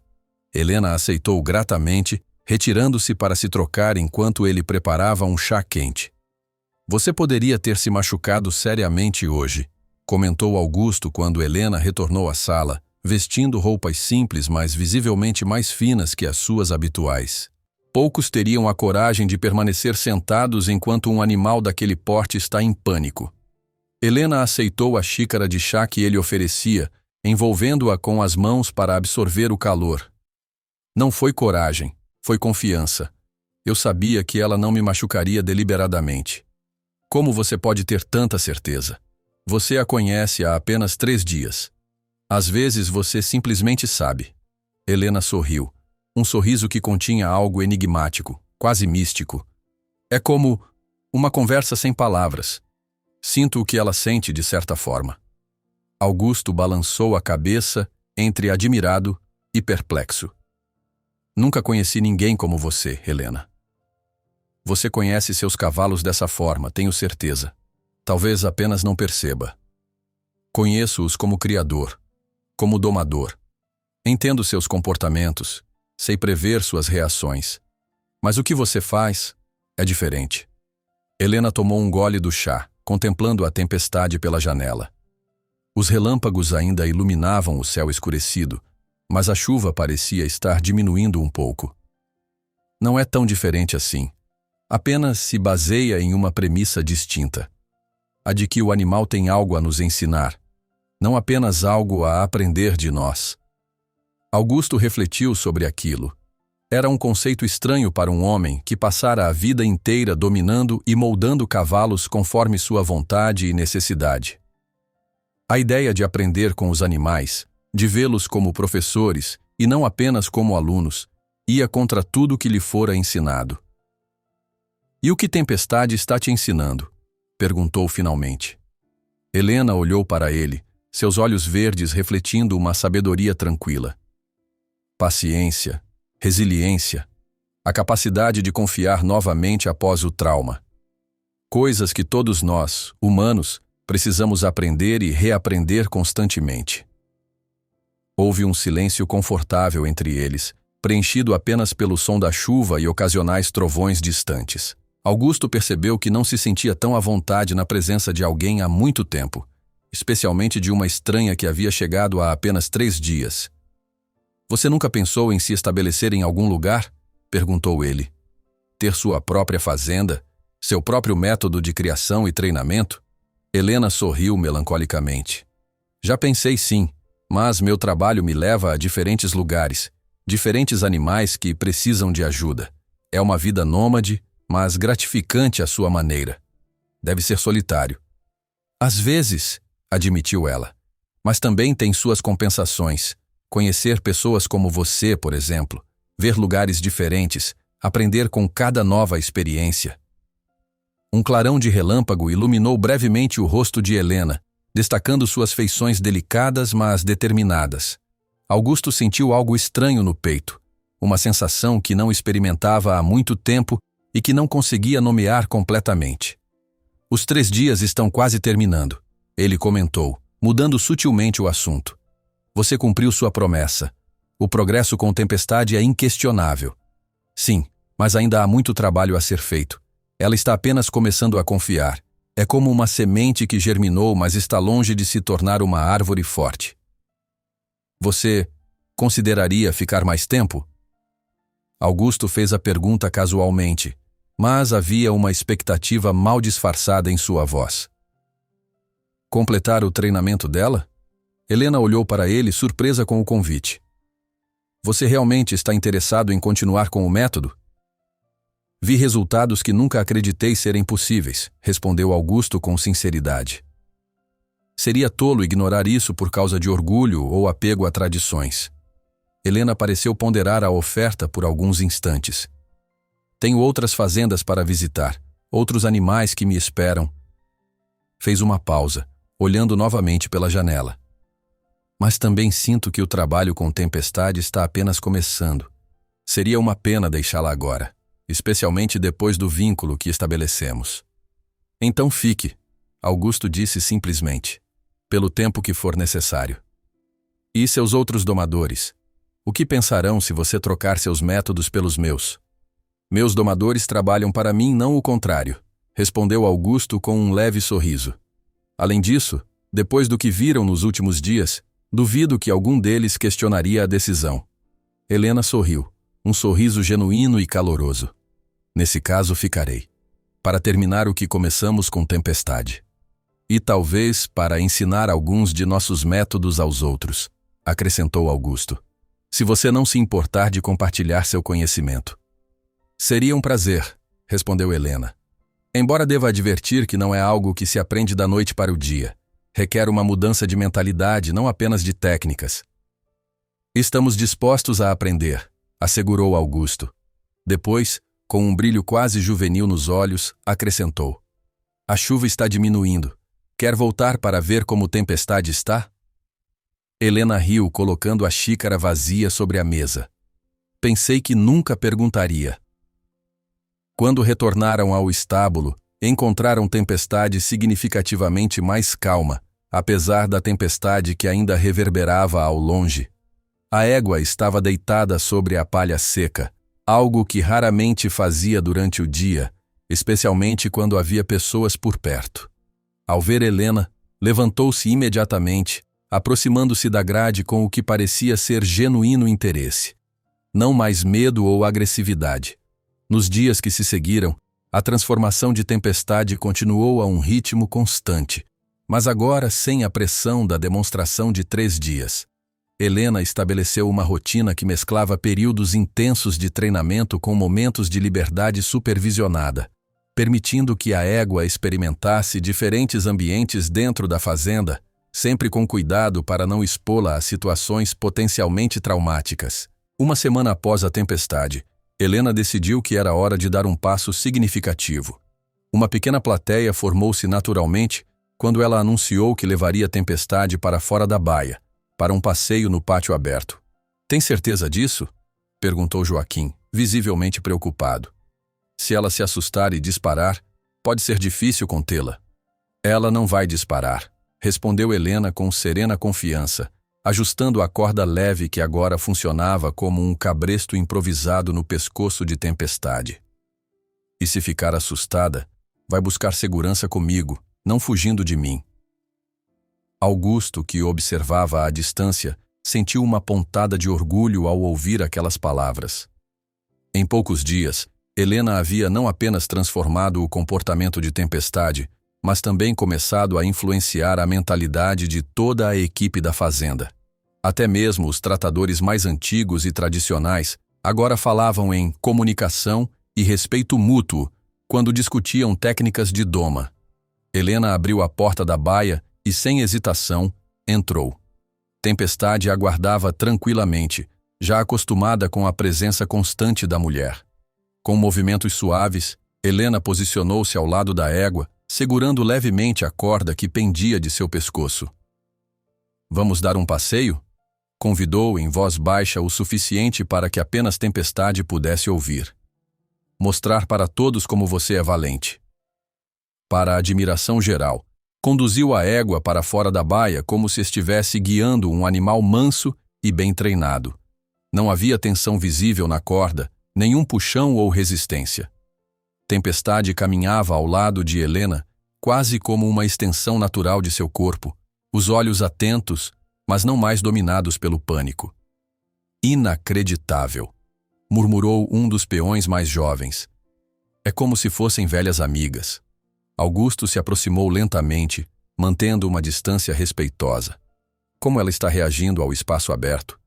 Helena aceitou gratamente, retirando-se para se trocar enquanto ele preparava um chá quente. Você poderia ter se machucado seriamente hoje, comentou Augusto quando Helena retornou à sala, vestindo roupas simples, mas visivelmente mais finas que as suas habituais. Poucos teriam a coragem de permanecer sentados enquanto um animal daquele porte está em pânico. Helena aceitou a xícara de chá que ele oferecia, envolvendo-a com as mãos para absorver o calor. Não foi coragem, foi confiança. Eu sabia que ela não me machucaria deliberadamente. Como você pode ter tanta certeza? Você a conhece há apenas 3 dias. Às vezes você simplesmente sabe. Helena sorriu. Um sorriso que continha algo enigmático, quase místico. É como uma conversa sem palavras. Sinto o que ela sente de certa forma. Augusto balançou a cabeça entre admirado e perplexo. Nunca conheci ninguém como você, Helena. Você conhece seus cavalos dessa forma, tenho certeza. Talvez apenas não perceba. Conheço-os como criador, como domador. Entendo seus comportamentos, sei prever suas reações. Mas o que você faz é diferente. Helena tomou um gole do chá, contemplando a tempestade pela janela. Os relâmpagos ainda iluminavam o céu escurecido, mas a chuva parecia estar diminuindo um pouco. Não é tão diferente assim. Apenas se baseia em uma premissa distinta. A de que o animal tem algo a nos ensinar, não apenas algo a aprender de nós. Augusto refletiu sobre aquilo. Era um conceito estranho para um homem que passara a vida inteira dominando e moldando cavalos conforme sua vontade e necessidade. A ideia de aprender com os animais, de vê-los como professores e não apenas como alunos, ia contra tudo que lhe fora ensinado. E o que Tempestade está te ensinando? Perguntou finalmente. Helena olhou para ele, seus olhos verdes refletindo uma sabedoria tranquila. Paciência, resiliência, a capacidade de confiar novamente após o trauma. Coisas que todos nós, humanos, precisamos aprender e reaprender constantemente. Houve um silêncio confortável entre eles, preenchido apenas pelo som da chuva e ocasionais trovões distantes. Augusto percebeu que não se sentia tão à vontade na presença de alguém há muito tempo, especialmente de uma estranha que havia chegado há apenas 3 dias. Você nunca pensou em se estabelecer em algum lugar? Perguntou ele. Ter sua própria fazenda? Seu próprio método de criação e treinamento? Helena sorriu melancolicamente. Já pensei sim, mas meu trabalho me leva a diferentes lugares, diferentes animais que precisam de ajuda. É uma vida nômade, mas gratificante à sua maneira. Deve ser solitário. Às vezes, admitiu ela, mas também tem suas compensações. Conhecer pessoas como você, por exemplo, ver lugares diferentes, aprender com cada nova experiência. Um clarão de relâmpago iluminou brevemente o rosto de Helena, destacando suas feições delicadas, mas determinadas. Augusto sentiu algo estranho no peito, uma sensação que não experimentava há muito tempo e que não conseguia nomear completamente. Os 3 dias estão quase terminando, ele comentou, mudando sutilmente o assunto. Você cumpriu sua promessa. O progresso com Tempestade é inquestionável. Sim, mas ainda há muito trabalho a ser feito. Ela está apenas começando a confiar. É como uma semente que germinou, mas está longe de se tornar uma árvore forte. Você consideraria ficar mais tempo? Augusto fez a pergunta casualmente, mas havia uma expectativa mal disfarçada em sua voz. Completar o treinamento dela? Helena olhou para ele surpresa com o convite. Você realmente está interessado em continuar com o método? Vi resultados que nunca acreditei serem possíveis, respondeu Augusto com sinceridade. Seria tolo ignorar isso por causa de orgulho ou apego a tradições. Helena pareceu ponderar a oferta por alguns instantes. Tenho outras fazendas para visitar, outros animais que me esperam. Fez uma pausa, olhando novamente pela janela. Mas também sinto que o trabalho com Tempestade está apenas começando. Seria uma pena deixá-la agora, especialmente depois do vínculo que estabelecemos. Então fique, Augusto disse simplesmente, pelo tempo que for necessário. E seus outros domadores? O que pensarão se você trocar seus métodos pelos meus? Meus domadores trabalham para mim, não o contrário, respondeu Augusto com um leve sorriso. Além disso, depois do que viram nos últimos dias, duvido que algum deles questionaria a decisão. Helena sorriu, um sorriso genuíno e caloroso. Nesse caso ficarei, para terminar o que começamos com Tempestade. E talvez para ensinar alguns de nossos métodos aos outros, acrescentou Augusto. Se você não se importar de compartilhar seu conhecimento. Seria um prazer, respondeu Helena. Embora deva advertir que não é algo que se aprende da noite para o dia. Requer uma mudança de mentalidade, não apenas de técnicas. Estamos dispostos a aprender, assegurou Augusto. Depois, com um brilho quase juvenil nos olhos, acrescentou. A chuva está diminuindo. Quer voltar para ver como Tempestade está? Helena riu, colocando a xícara vazia sobre a mesa. Pensei que nunca perguntaria. Quando retornaram ao estábulo, encontraram Tempestade significativamente mais calma, apesar da tempestade que ainda reverberava ao longe. A égua estava deitada sobre a palha seca, algo que raramente fazia durante o dia, especialmente quando havia pessoas por perto. Ao ver Helena, levantou-se imediatamente, aproximando-se da grade com o que parecia ser genuíno interesse. Não mais medo ou agressividade. Nos dias que se seguiram, a transformação de Tempestade continuou a um ritmo constante, mas agora sem a pressão da demonstração de 3 dias. Helena estabeleceu uma rotina que mesclava períodos intensos de treinamento com momentos de liberdade supervisionada, permitindo que a égua experimentasse diferentes ambientes dentro da fazenda, sempre com cuidado para não expô-la a situações potencialmente traumáticas. Uma semana após a tempestade, Helena decidiu que era hora de dar um passo significativo. Uma pequena plateia formou-se naturalmente quando ela anunciou que levaria a Tempestade para fora da baia, para um passeio no pátio aberto. Tem certeza disso? Perguntou Joaquim, visivelmente preocupado. Se ela se assustar e disparar, pode ser difícil contê-la. Ela não vai disparar, respondeu Helena com serena confiança, ajustando a corda leve que agora funcionava como um cabresto improvisado no pescoço de Tempestade. E se ficar assustada, vai buscar segurança comigo, não fugindo de mim. Augusto, que observava à distância, sentiu uma pontada de orgulho ao ouvir aquelas palavras. Em poucos dias, Helena havia não apenas transformado o comportamento de Tempestade, mas também começado a influenciar a mentalidade de toda a equipe da fazenda. Até mesmo os tratadores mais antigos e tradicionais agora falavam em comunicação e respeito mútuo quando discutiam técnicas de doma. Helena abriu a porta da baia e, sem hesitação, entrou. Tempestade aguardava tranquilamente, já acostumada com a presença constante da mulher. Com movimentos suaves, Helena posicionou-se ao lado da égua, segurando levemente a corda que pendia de seu pescoço. "Vamos dar um passeio?" Convidou em voz baixa o suficiente para que apenas Tempestade pudesse ouvir. "Mostrar para todos como você é valente." Para a admiração geral, conduziu a égua para fora da baia como se estivesse guiando um animal manso e bem treinado. Não havia tensão visível na corda, nenhum puxão ou resistência. Tempestade caminhava ao lado de Helena, quase como uma extensão natural de seu corpo, os olhos atentos, mas não mais dominados pelo pânico. "Inacreditável", murmurou um dos peões mais jovens. "É como se fossem velhas amigas." Augusto se aproximou lentamente, mantendo uma distância respeitosa. "Como ela está reagindo ao espaço aberto?"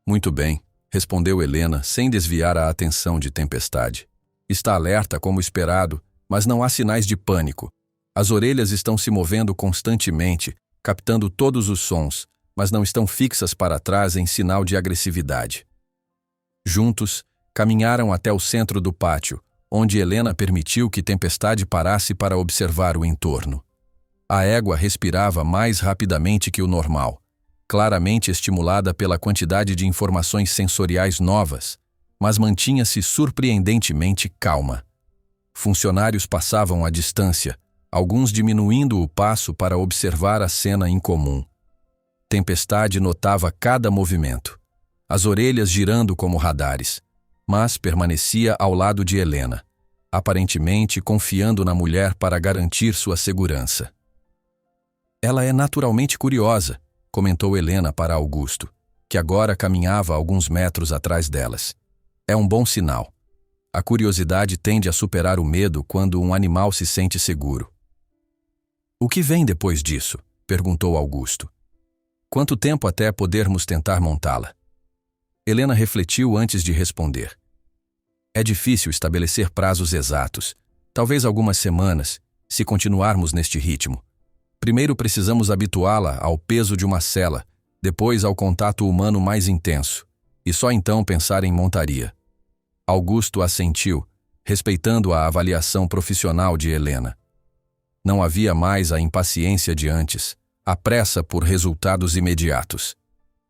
"Muito bem", respondeu Helena, sem desviar a atenção de Tempestade. Está alerta como esperado, mas não há sinais de pânico. As orelhas estão se movendo constantemente, captando todos os sons, mas não estão fixas para trás em sinal de agressividade. Juntos, caminharam até o centro do pátio, onde Helena permitiu que Tempestade parasse para observar o entorno. A égua respirava mais rapidamente que o normal, claramente estimulada pela quantidade de informações sensoriais novas, mas mantinha-se surpreendentemente calma. Funcionários passavam à distância, alguns diminuindo o passo para observar a cena incomum. Tempestade notava cada movimento, as orelhas girando como radares, mas permanecia ao lado de Helena, aparentemente confiando na mulher para garantir sua segurança. Ela é naturalmente curiosa, comentou Helena para Augusto, que agora caminhava alguns metros atrás delas. É um bom sinal. A curiosidade tende a superar o medo quando um animal se sente seguro. O que vem depois disso? Perguntou Augusto. Quanto tempo até podermos tentar montá-la? Helena refletiu antes de responder. É difícil estabelecer prazos exatos, talvez algumas semanas, se continuarmos neste ritmo. Primeiro precisamos habituá-la ao peso de uma sela, depois ao contato humano mais intenso, e só então pensar em montaria. Augusto assentiu, respeitando a avaliação profissional de Helena. Não havia mais a impaciência de antes, a pressa por resultados imediatos.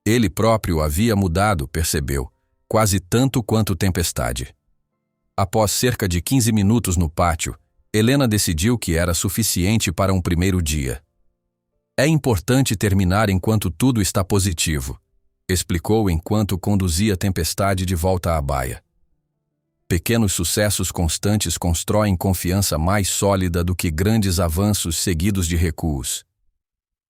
Ele próprio havia mudado, percebeu, quase tanto quanto Tempestade. Após cerca de 15 minutos no pátio, Helena decidiu que era suficiente para um primeiro dia. É importante terminar enquanto tudo está positivo, explicou enquanto conduzia Tempestade de volta à baia. Pequenos sucessos constantes constroem confiança mais sólida do que grandes avanços seguidos de recuos.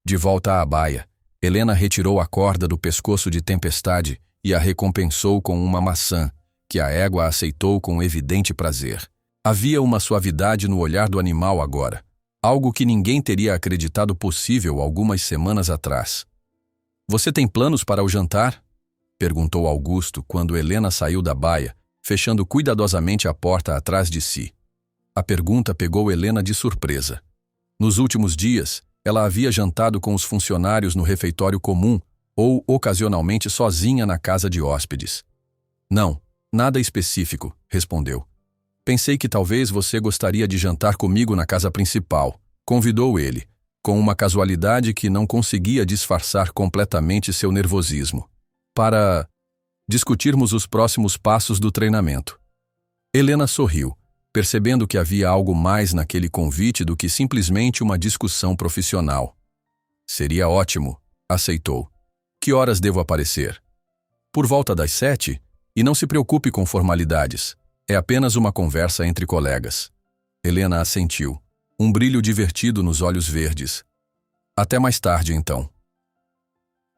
De volta à baia, Helena retirou a corda do pescoço de Tempestade e a recompensou com uma maçã, que a égua aceitou com evidente prazer. Havia uma suavidade no olhar do animal agora, algo que ninguém teria acreditado possível algumas semanas atrás. Você tem planos para o jantar? Perguntou Augusto quando Helena saiu da baia, fechando cuidadosamente a porta atrás de si. A pergunta pegou Helena de surpresa. Nos últimos dias, ela havia jantado com os funcionários no refeitório comum ou ocasionalmente sozinha na casa de hóspedes. Não, nada específico, respondeu. Pensei que talvez você gostaria de jantar comigo na casa principal, convidou ele, com uma casualidade que não conseguia disfarçar completamente seu nervosismo, para discutirmos os próximos passos do treinamento. Helena sorriu, percebendo que havia algo mais naquele convite do que simplesmente uma discussão profissional. Seria ótimo, aceitou. Que horas devo aparecer? Por volta das 7, e não se preocupe com formalidades. É apenas uma conversa entre colegas. Helena assentiu, um brilho divertido nos olhos verdes. Até mais tarde, então.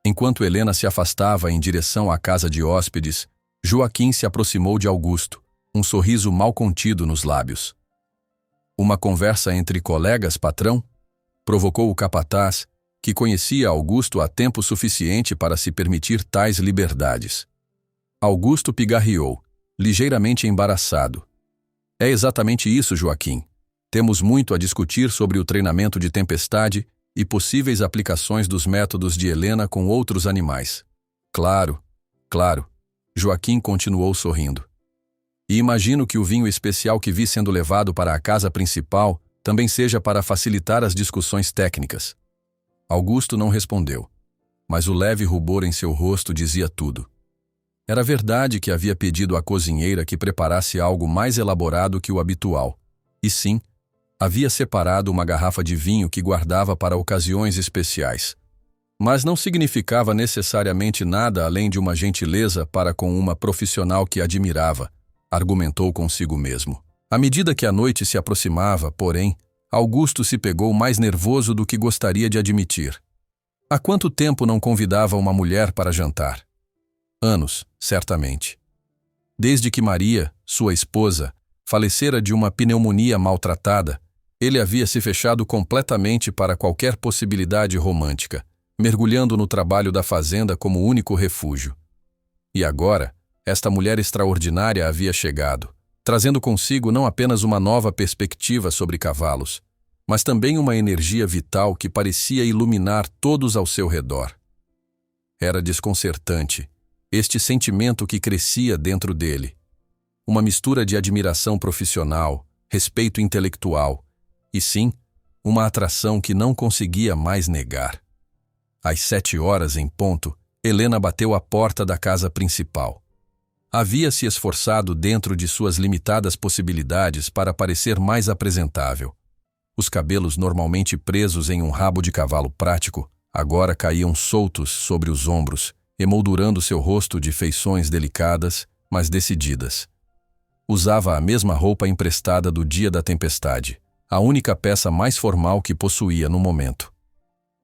Enquanto Helena se afastava em direção à casa de hóspedes, Joaquim se aproximou de Augusto, um sorriso mal contido nos lábios. Uma conversa entre colegas, patrão? Provocou o capataz, que conhecia Augusto há tempo suficiente para se permitir tais liberdades. Augusto pigarreou, ligeiramente embaraçado. É exatamente isso, Joaquim. Temos muito a discutir sobre o treinamento de Tempestade e possíveis aplicações dos métodos de Helena com outros animais. Claro, claro. Joaquim continuou sorrindo. E imagino que o vinho especial que vi sendo levado para a casa principal também seja para facilitar as discussões técnicas. Augusto não respondeu, mas o leve rubor em seu rosto dizia tudo. Era verdade que havia pedido à cozinheira que preparasse algo mais elaborado que o habitual. E sim, havia separado uma garrafa de vinho que guardava para ocasiões especiais. Mas não significava necessariamente nada além de uma gentileza para com uma profissional que admirava, argumentou consigo mesmo. À medida que a noite se aproximava, porém, Augusto se pegou mais nervoso do que gostaria de admitir. Há quanto tempo não convidava uma mulher para jantar? Anos, certamente. Desde que Maria, sua esposa, falecera de uma pneumonia maltratada, ele havia se fechado completamente para qualquer possibilidade romântica, mergulhando no trabalho da fazenda como único refúgio. E agora, esta mulher extraordinária havia chegado, trazendo consigo não apenas uma nova perspectiva sobre cavalos, mas também uma energia vital que parecia iluminar todos ao seu redor. Era desconcertante, este sentimento que crescia dentro dele. Uma mistura de admiração profissional, respeito intelectual e, sim, uma atração que não conseguia mais negar. Às 7 horas em ponto, Helena bateu à porta da casa principal. Havia se esforçado dentro de suas limitadas possibilidades para parecer mais apresentável. Os cabelos normalmente presos em um rabo de cavalo prático, agora caíam soltos sobre os ombros, emoldurando seu rosto de feições delicadas, mas decididas. Usava a mesma roupa emprestada do dia da tempestade, a única peça mais formal que possuía no momento.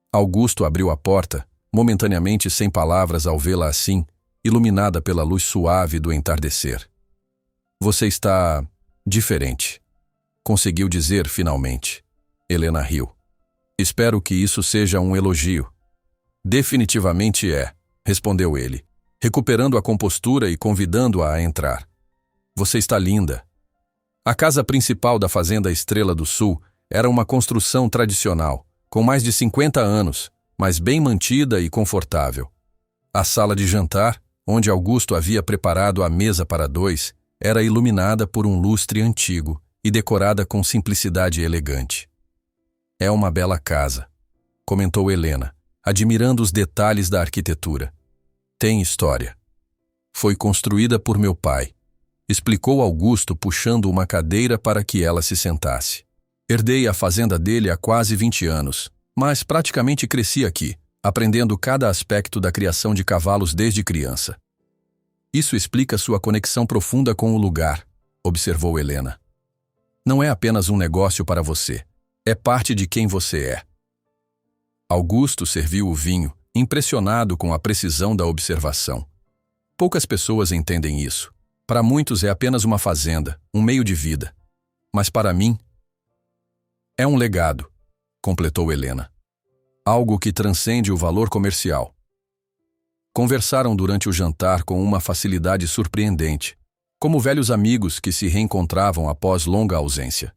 Augusto abriu a porta, momentaneamente sem palavras ao vê-la assim, iluminada pela luz suave do entardecer. "Você está diferente", conseguiu dizer finalmente. Helena riu. "Espero que isso seja um elogio." "Definitivamente é", respondeu ele, recuperando a compostura e convidando-a a entrar. "Você está linda." A casa principal da fazenda Estrela do Sul era uma construção tradicional, com mais de 50 anos, mas bem mantida e confortável. A sala de jantar, onde Augusto havia preparado a mesa para dois, era iluminada por um lustre antigo e decorada com simplicidade elegante. "É uma bela casa", comentou Helena, admirando os detalhes da arquitetura. "Tem história. Foi construída por meu pai", explicou Augusto, puxando uma cadeira para que ela se sentasse. "Herdei a fazenda dele há quase 20 anos, mas praticamente cresci aqui, aprendendo cada aspecto da criação de cavalos desde criança." "Isso explica sua conexão profunda com o lugar", observou Helena. "Não é apenas um negócio para você, é parte de quem você é." Augusto serviu o vinho, impressionado com a precisão da observação. Poucas pessoas entendem isso. Para muitos é apenas uma fazenda, um meio de vida. Mas para mim, é um legado, completou Helena. Algo que transcende o valor comercial. Conversaram durante o jantar com uma facilidade surpreendente, como velhos amigos que se reencontravam após longa ausência.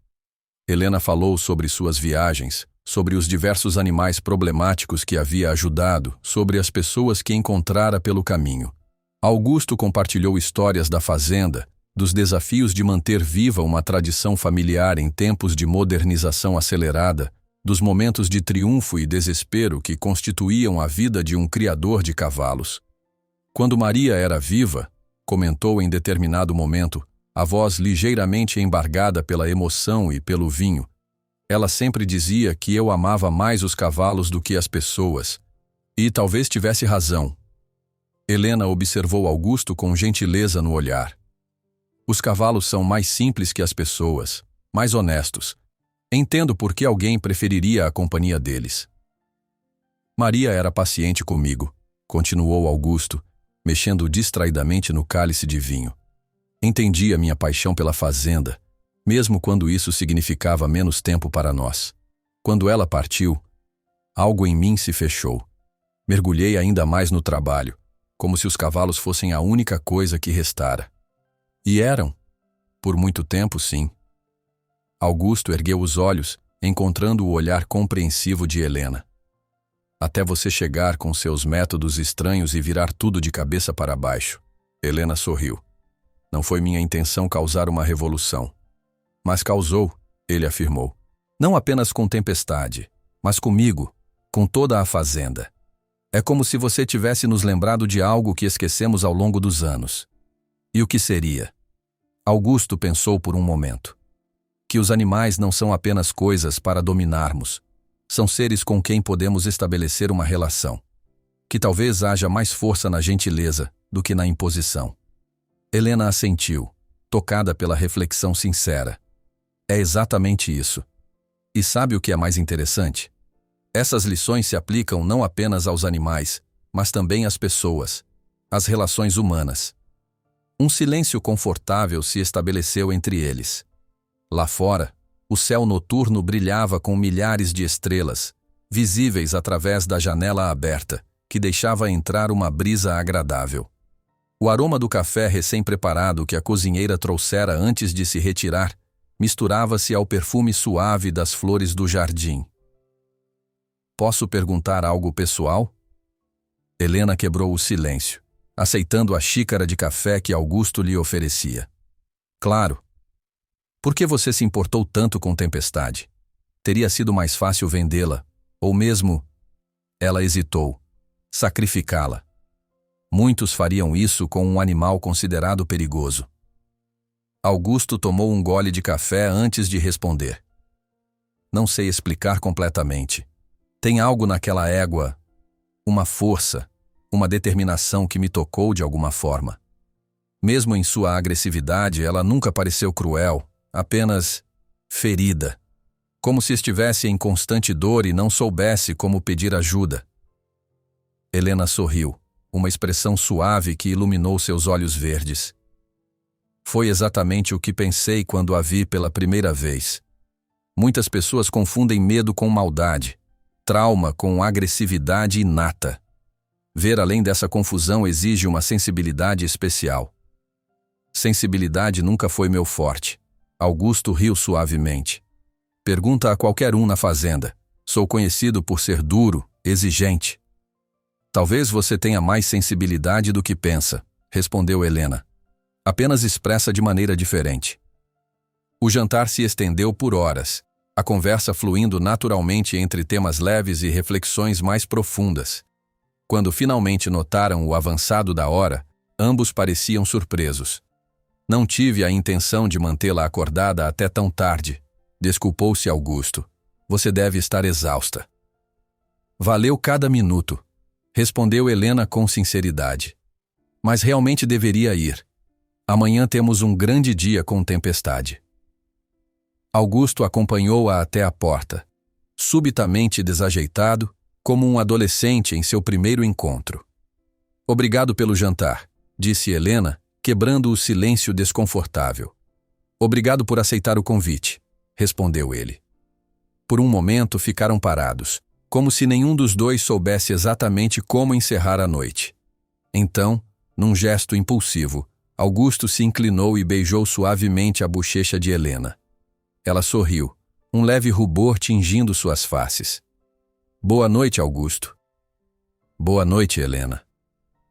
Helena falou sobre suas viagens, sobre os diversos animais problemáticos que havia ajudado, sobre as pessoas que encontrara pelo caminho. Augusto compartilhou histórias da fazenda, dos desafios de manter viva uma tradição familiar em tempos de modernização acelerada, dos momentos de triunfo e desespero que constituíam a vida de um criador de cavalos. "Quando Maria era viva", comentou em determinado momento, a voz ligeiramente embargada pela emoção e pelo vinho, "ela sempre dizia que eu amava mais os cavalos do que as pessoas. E talvez tivesse razão." Helena observou Augusto com gentileza no olhar. "Os cavalos são mais simples que as pessoas, mais honestos. Entendo por que alguém preferiria a companhia deles." "Maria era paciente comigo", continuou Augusto, mexendo distraidamente no cálice de vinho. "Entendia minha paixão pela fazenda, mesmo quando isso significava menos tempo para nós. Quando ela partiu, algo em mim se fechou. Mergulhei ainda mais no trabalho, como se os cavalos fossem a única coisa que restara. E eram. Por muito tempo, sim." Augusto ergueu os olhos, encontrando o olhar compreensivo de Helena. "Até você chegar com seus métodos estranhos e virar tudo de cabeça para baixo." Helena sorriu. "Não foi minha intenção causar uma revolução." "Mas causou", ele afirmou. "Não apenas com tempestade, mas comigo, com toda a fazenda. É como se você tivesse nos lembrado de algo que esquecemos ao longo dos anos." "E o que seria?" Augusto pensou por um momento. "Que os animais não são apenas coisas para dominarmos. São seres com quem podemos estabelecer uma relação. Que talvez haja mais força na gentileza do que na imposição." Helena assentiu, tocada pela reflexão sincera. "É exatamente isso. E sabe o que é mais interessante? Essas lições se aplicam não apenas aos animais, mas também às pessoas, às relações humanas." Um silêncio confortável se estabeleceu entre eles. Lá fora, o céu noturno brilhava com milhares de estrelas, visíveis através da janela aberta, que deixava entrar uma brisa agradável. O aroma do café recém-preparado que a cozinheira trouxera antes de se retirar misturava-se ao perfume suave das flores do jardim. Posso perguntar algo pessoal? Helena quebrou o silêncio, aceitando a xícara de café que Augusto lhe oferecia. Claro. Por que você se importou tanto com Tempestade? Teria sido mais fácil vendê-la, ou mesmo... Ela hesitou. Sacrificá-la. Muitos fariam isso com um animal considerado perigoso. Augusto tomou um gole de café antes de responder. Não sei explicar completamente. Tem algo naquela égua, uma força, uma determinação que me tocou de alguma forma. Mesmo em sua agressividade, ela nunca pareceu cruel, apenas ferida. Como se estivesse em constante dor e não soubesse como pedir ajuda. Helena sorriu, uma expressão suave que iluminou seus olhos verdes. Foi exatamente o que pensei quando a vi pela primeira vez. Muitas pessoas confundem medo com maldade, trauma com agressividade inata. Ver além dessa confusão exige uma sensibilidade especial. Sensibilidade nunca foi meu forte. Augusto riu suavemente. Pergunta a qualquer um na fazenda. Sou conhecido por ser duro, exigente. Talvez você tenha mais sensibilidade do que pensa, respondeu Helena. Apenas expressa de maneira diferente. O jantar se estendeu por horas, a conversa fluindo naturalmente entre temas leves e reflexões mais profundas. Quando finalmente notaram o avançado da hora, ambos pareciam surpresos. Não tive a intenção de mantê-la acordada até tão tarde, desculpou-se Augusto. Você deve estar exausta. Valeu cada minuto, respondeu Helena com sinceridade. Mas realmente deveria ir. Amanhã temos um grande dia com Tempestade. Augusto acompanhou-a até a porta, subitamente desajeitado, como um adolescente em seu primeiro encontro. Obrigado pelo jantar, disse Helena, quebrando o silêncio desconfortável. Obrigado por aceitar o convite, respondeu ele. Por um momento ficaram parados, como se nenhum dos dois soubesse exatamente como encerrar a noite. Então, num gesto impulsivo, Augusto se inclinou e beijou suavemente a bochecha de Helena. Ela sorriu, um leve rubor tingindo suas faces. Boa noite, Augusto. Boa noite, Helena.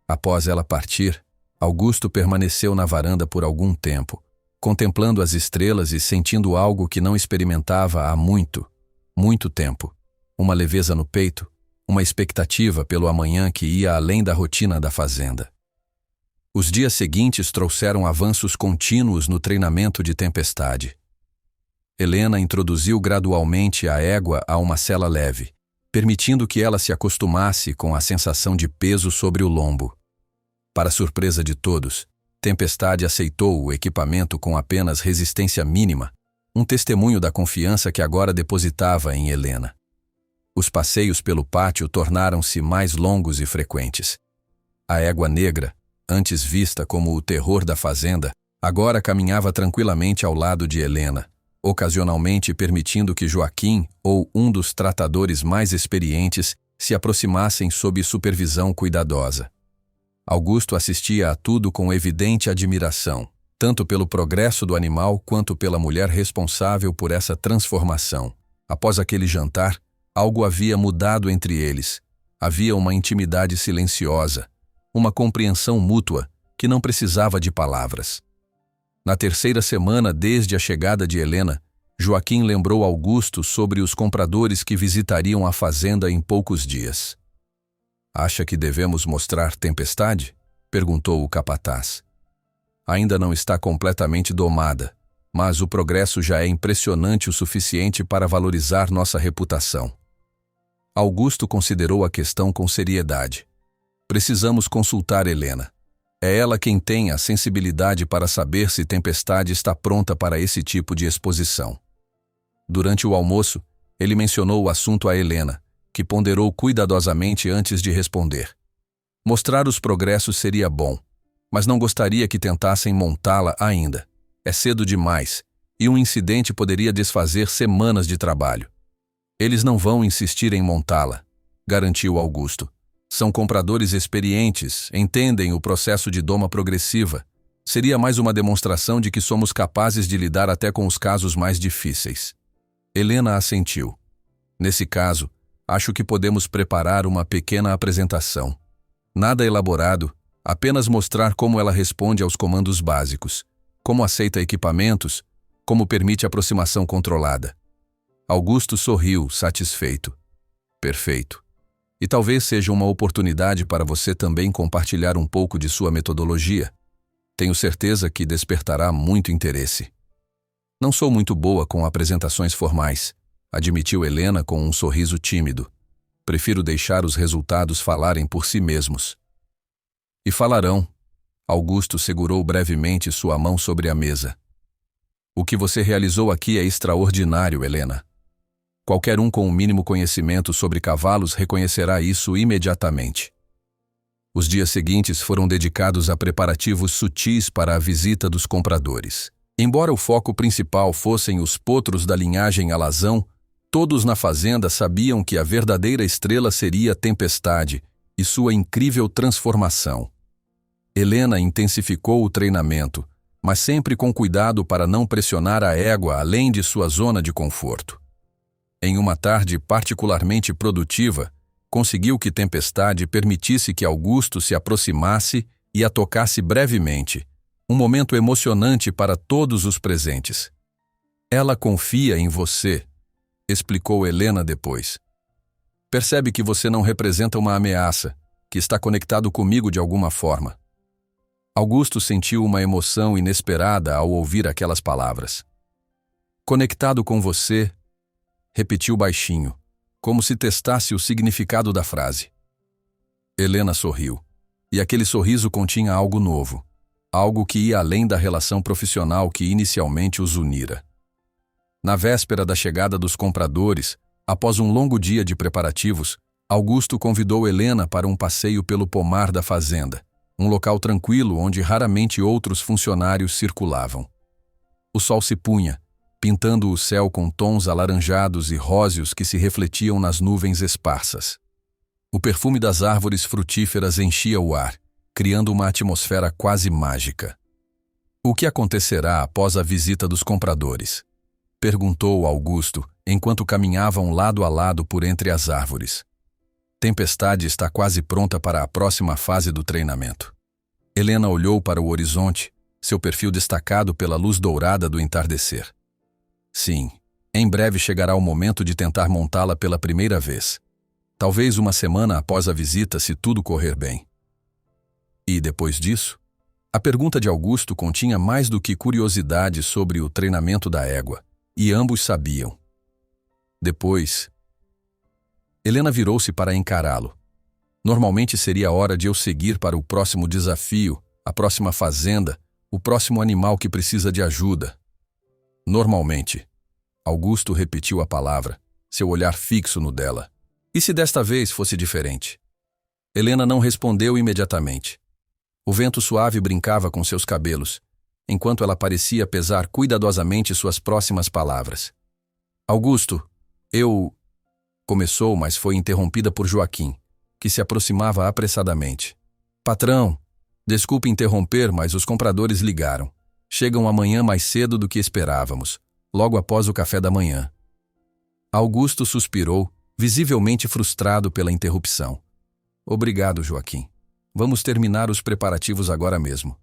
Após ela partir, Augusto permaneceu na varanda por algum tempo, contemplando as estrelas e sentindo algo que não experimentava há muito, muito tempo. Uma leveza no peito, uma expectativa pelo amanhã que ia além da rotina da fazenda. Os dias seguintes trouxeram avanços contínuos no treinamento de Tempestade. Helena introduziu gradualmente a égua a uma sela leve, permitindo que ela se acostumasse com a sensação de peso sobre o lombo. Para surpresa de todos, Tempestade aceitou o equipamento com apenas resistência mínima, um testemunho da confiança que agora depositava em Helena. Os passeios pelo pátio tornaram-se mais longos e frequentes. A égua negra, antes vista como o terror da fazenda, agora caminhava tranquilamente ao lado de Helena, ocasionalmente permitindo que Joaquim ou um dos tratadores mais experientes se aproximassem sob supervisão cuidadosa. Augusto assistia a tudo com evidente admiração, tanto pelo progresso do animal quanto pela mulher responsável por essa transformação. Após aquele jantar, algo havia mudado entre eles. Havia uma intimidade silenciosa, uma compreensão mútua que não precisava de palavras. Na terceira semana desde a chegada de Helena, Joaquim lembrou Augusto sobre os compradores que visitariam a fazenda em poucos dias. Acha que devemos mostrar Tempestade? Perguntou o capataz. Ainda não está completamente domada, mas o progresso já é impressionante o suficiente para valorizar nossa reputação. Augusto considerou a questão com seriedade. Precisamos consultar Helena. É ela quem tem a sensibilidade para saber se Tempestade está pronta para esse tipo de exposição. Durante o almoço, ele mencionou o assunto a Helena, que ponderou cuidadosamente antes de responder. Mostrar os progressos seria bom, mas não gostaria que tentassem montá-la ainda. É cedo demais, e um incidente poderia desfazer semanas de trabalho. Eles não vão insistir em montá-la, garantiu Augusto. São compradores experientes, entendem o processo de doma progressiva. Seria mais uma demonstração de que somos capazes de lidar até com os casos mais difíceis. Helena assentiu. Nesse caso, acho que podemos preparar uma pequena apresentação. Nada elaborado, apenas mostrar como ela responde aos comandos básicos, como aceita equipamentos, como permite aproximação controlada. Augusto sorriu, satisfeito. Perfeito. E talvez seja uma oportunidade para você também compartilhar um pouco de sua metodologia. Tenho certeza que despertará muito interesse. Não sou muito boa com apresentações formais, admitiu Helena com um sorriso tímido. Prefiro deixar os resultados falarem por si mesmos. E falarão. Augusto segurou brevemente sua mão sobre a mesa. O que você realizou aqui é extraordinário, Helena. Qualquer um com o mínimo conhecimento sobre cavalos reconhecerá isso imediatamente. Os dias seguintes foram dedicados a preparativos sutis para a visita dos compradores. Embora o foco principal fossem os potros da linhagem alazão, todos na fazenda sabiam que a verdadeira estrela seria Tempestade e sua incrível transformação. Helena intensificou o treinamento, mas sempre com cuidado para não pressionar a égua além de sua zona de conforto. Em uma tarde particularmente produtiva, conseguiu que Tempestade permitisse que Augusto se aproximasse e a tocasse brevemente, um momento emocionante para todos os presentes. Ela confia em você, explicou Helena depois. Percebe que você não representa uma ameaça, que está conectado comigo de alguma forma. Augusto sentiu uma emoção inesperada ao ouvir aquelas palavras. Conectado com você, repetiu baixinho, como se testasse o significado da frase. Helena sorriu, e aquele sorriso continha algo novo, algo que ia além da relação profissional que inicialmente os unira. Na véspera da chegada dos compradores, após um longo dia de preparativos, Augusto convidou Helena para um passeio pelo pomar da fazenda, um local tranquilo onde raramente outros funcionários circulavam. O sol se punha, pintando o céu com tons alaranjados e róseos que se refletiam nas nuvens esparsas. O perfume das árvores frutíferas enchia o ar, criando uma atmosfera quase mágica. O que acontecerá após a visita dos compradores? Perguntou Augusto, enquanto caminhavam lado a lado por entre as árvores. Tempestade está quase pronta para a próxima fase do treinamento. Helena olhou para o horizonte, seu perfil destacado pela luz dourada do entardecer. Sim, em breve chegará o momento de tentar montá-la pela primeira vez. Talvez uma semana após a visita, se tudo correr bem. E depois disso? A pergunta de Augusto continha mais do que curiosidade sobre o treinamento da égua, e ambos sabiam. Depois, Helena virou-se para encará-lo. Normalmente seria hora de eu seguir para o próximo desafio, a próxima fazenda, o próximo animal que precisa de ajuda. Normalmente. Augusto repetiu a palavra, seu olhar fixo no dela. E se desta vez fosse diferente? Helena não respondeu imediatamente. O vento suave brincava com seus cabelos, enquanto ela parecia pesar cuidadosamente suas próximas palavras. Augusto, eu... Começou, mas foi interrompida por Joaquim, que se aproximava apressadamente. Patrão, desculpe interromper, mas os compradores ligaram. Chegam amanhã mais cedo do que esperávamos, logo após o café da manhã. Augusto suspirou, visivelmente frustrado pela interrupção. Obrigado, Joaquim. Vamos terminar os preparativos agora mesmo.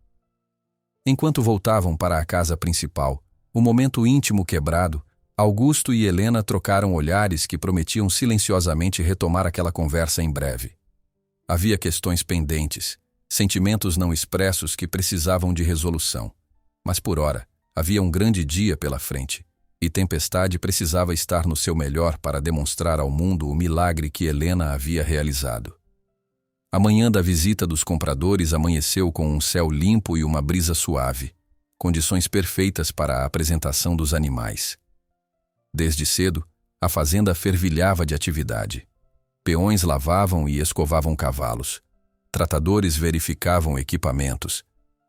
Enquanto voltavam para a casa principal, o momento íntimo quebrado, Augusto e Helena trocaram olhares que prometiam silenciosamente retomar aquela conversa em breve. Havia questões pendentes, sentimentos não expressos que precisavam de resolução. Mas por ora, havia um grande dia pela frente, e Tempestade precisava estar no seu melhor para demonstrar ao mundo o milagre que Helena havia realizado. A manhã da visita dos compradores amanheceu com um céu limpo e uma brisa suave, condições perfeitas para a apresentação dos animais. Desde cedo, a fazenda fervilhava de atividade. Peões lavavam e escovavam cavalos. Tratadores verificavam equipamentos.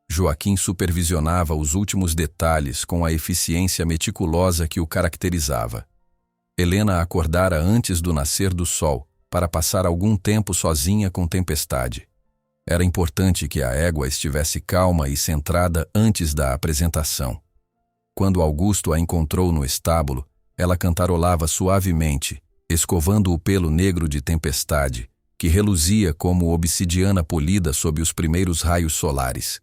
Joaquim supervisionava os últimos detalhes com a eficiência meticulosa que o caracterizava. Helena acordara antes do nascer do sol, para passar algum tempo sozinha com Tempestade. Era importante que a égua estivesse calma e centrada antes da apresentação. Quando Augusto a encontrou no estábulo, ela cantarolava suavemente, escovando o pelo negro de Tempestade, que reluzia como obsidiana polida sob os primeiros raios solares.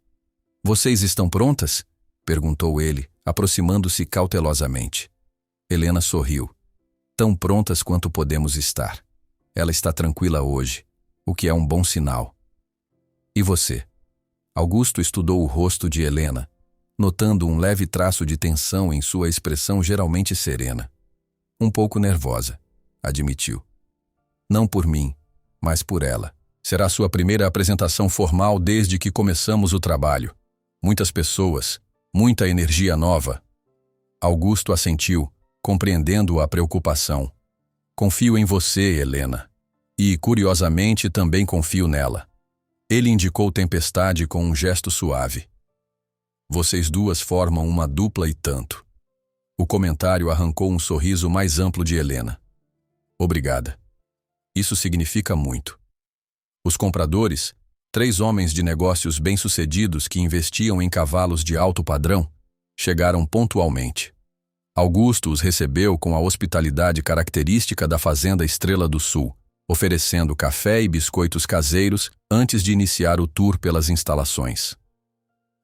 "Vocês estão prontas?" perguntou ele, aproximando-se cautelosamente. Helena sorriu. "Tão prontas quanto podemos estar. Ela está tranquila hoje, o que é um bom sinal." "E você?" Augusto estudou o rosto de Helena, notando um leve traço de tensão em sua expressão geralmente serena. "Um pouco nervosa", admitiu. "Não por mim, mas por ela. Será sua primeira apresentação formal desde que começamos o trabalho. Muitas pessoas, muita energia nova." Augusto assentiu, compreendendo a preocupação. "Confio em você, Helena. E, curiosamente, também confio nela." Ele indicou Tempestade com um gesto suave. "Vocês duas formam uma dupla e tanto." O comentário arrancou um sorriso mais amplo de Helena. "Obrigada. Isso significa muito." Os compradores, 3 homens de negócios bem-sucedidos que investiam em cavalos de alto padrão, chegaram pontualmente. Augusto os recebeu com a hospitalidade característica da Fazenda Estrela do Sul, oferecendo café e biscoitos caseiros antes de iniciar o tour pelas instalações.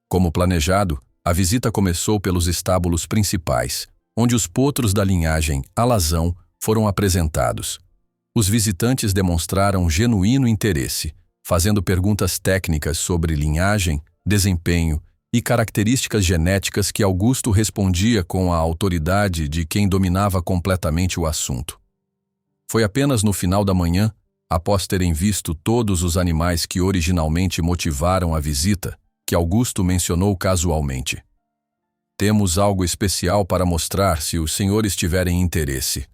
Como planejado, a visita começou pelos estábulos principais, onde os potros da linhagem Alazão foram apresentados. Os visitantes demonstraram genuíno interesse, fazendo perguntas técnicas sobre linhagem, desempenho e características genéticas que Augusto respondia com a autoridade de quem dominava completamente o assunto. Foi apenas no final da manhã, após terem visto todos os animais que originalmente motivaram a visita, que Augusto mencionou casualmente: "Temos algo especial para mostrar se os senhores tiverem interesse.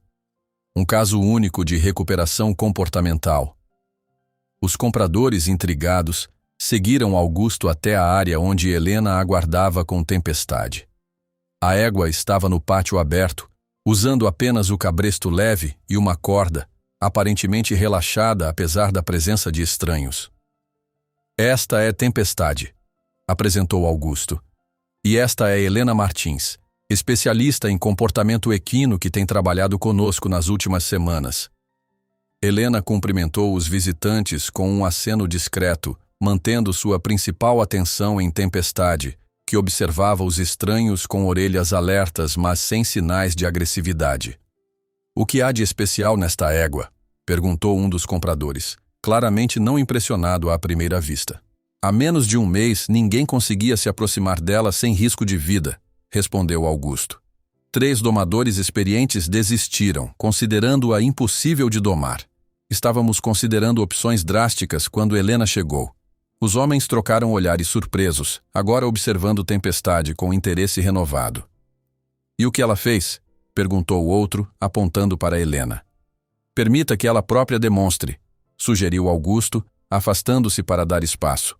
Um caso único de recuperação comportamental." Os compradores intrigados seguiram Augusto até a área onde Helena aguardava com Tempestade. A égua estava no pátio aberto, usando apenas o cabresto leve e uma corda, aparentemente relaxada apesar da presença de estranhos. "Esta é Tempestade", apresentou Augusto. "E esta é Helena Martins, especialista em comportamento equino que tem trabalhado conosco nas últimas semanas." Helena cumprimentou os visitantes com um aceno discreto, mantendo sua principal atenção em Tempestade, que observava os estranhos com orelhas alertas, mas sem sinais de agressividade. "O que há de especial nesta égua?" perguntou um dos compradores, claramente não impressionado à primeira vista. "Há menos de um mês, ninguém conseguia se aproximar dela sem risco de vida", respondeu Augusto. 3 domadores experientes desistiram, considerando-a impossível de domar. Estávamos considerando opções drásticas quando Helena chegou. Os homens trocaram olhares surpresos, agora observando Tempestade com interesse renovado. "E o que ela fez?" perguntou o outro, apontando para Helena. "Permita que ela própria demonstre", sugeriu Augusto, afastando-se para dar espaço.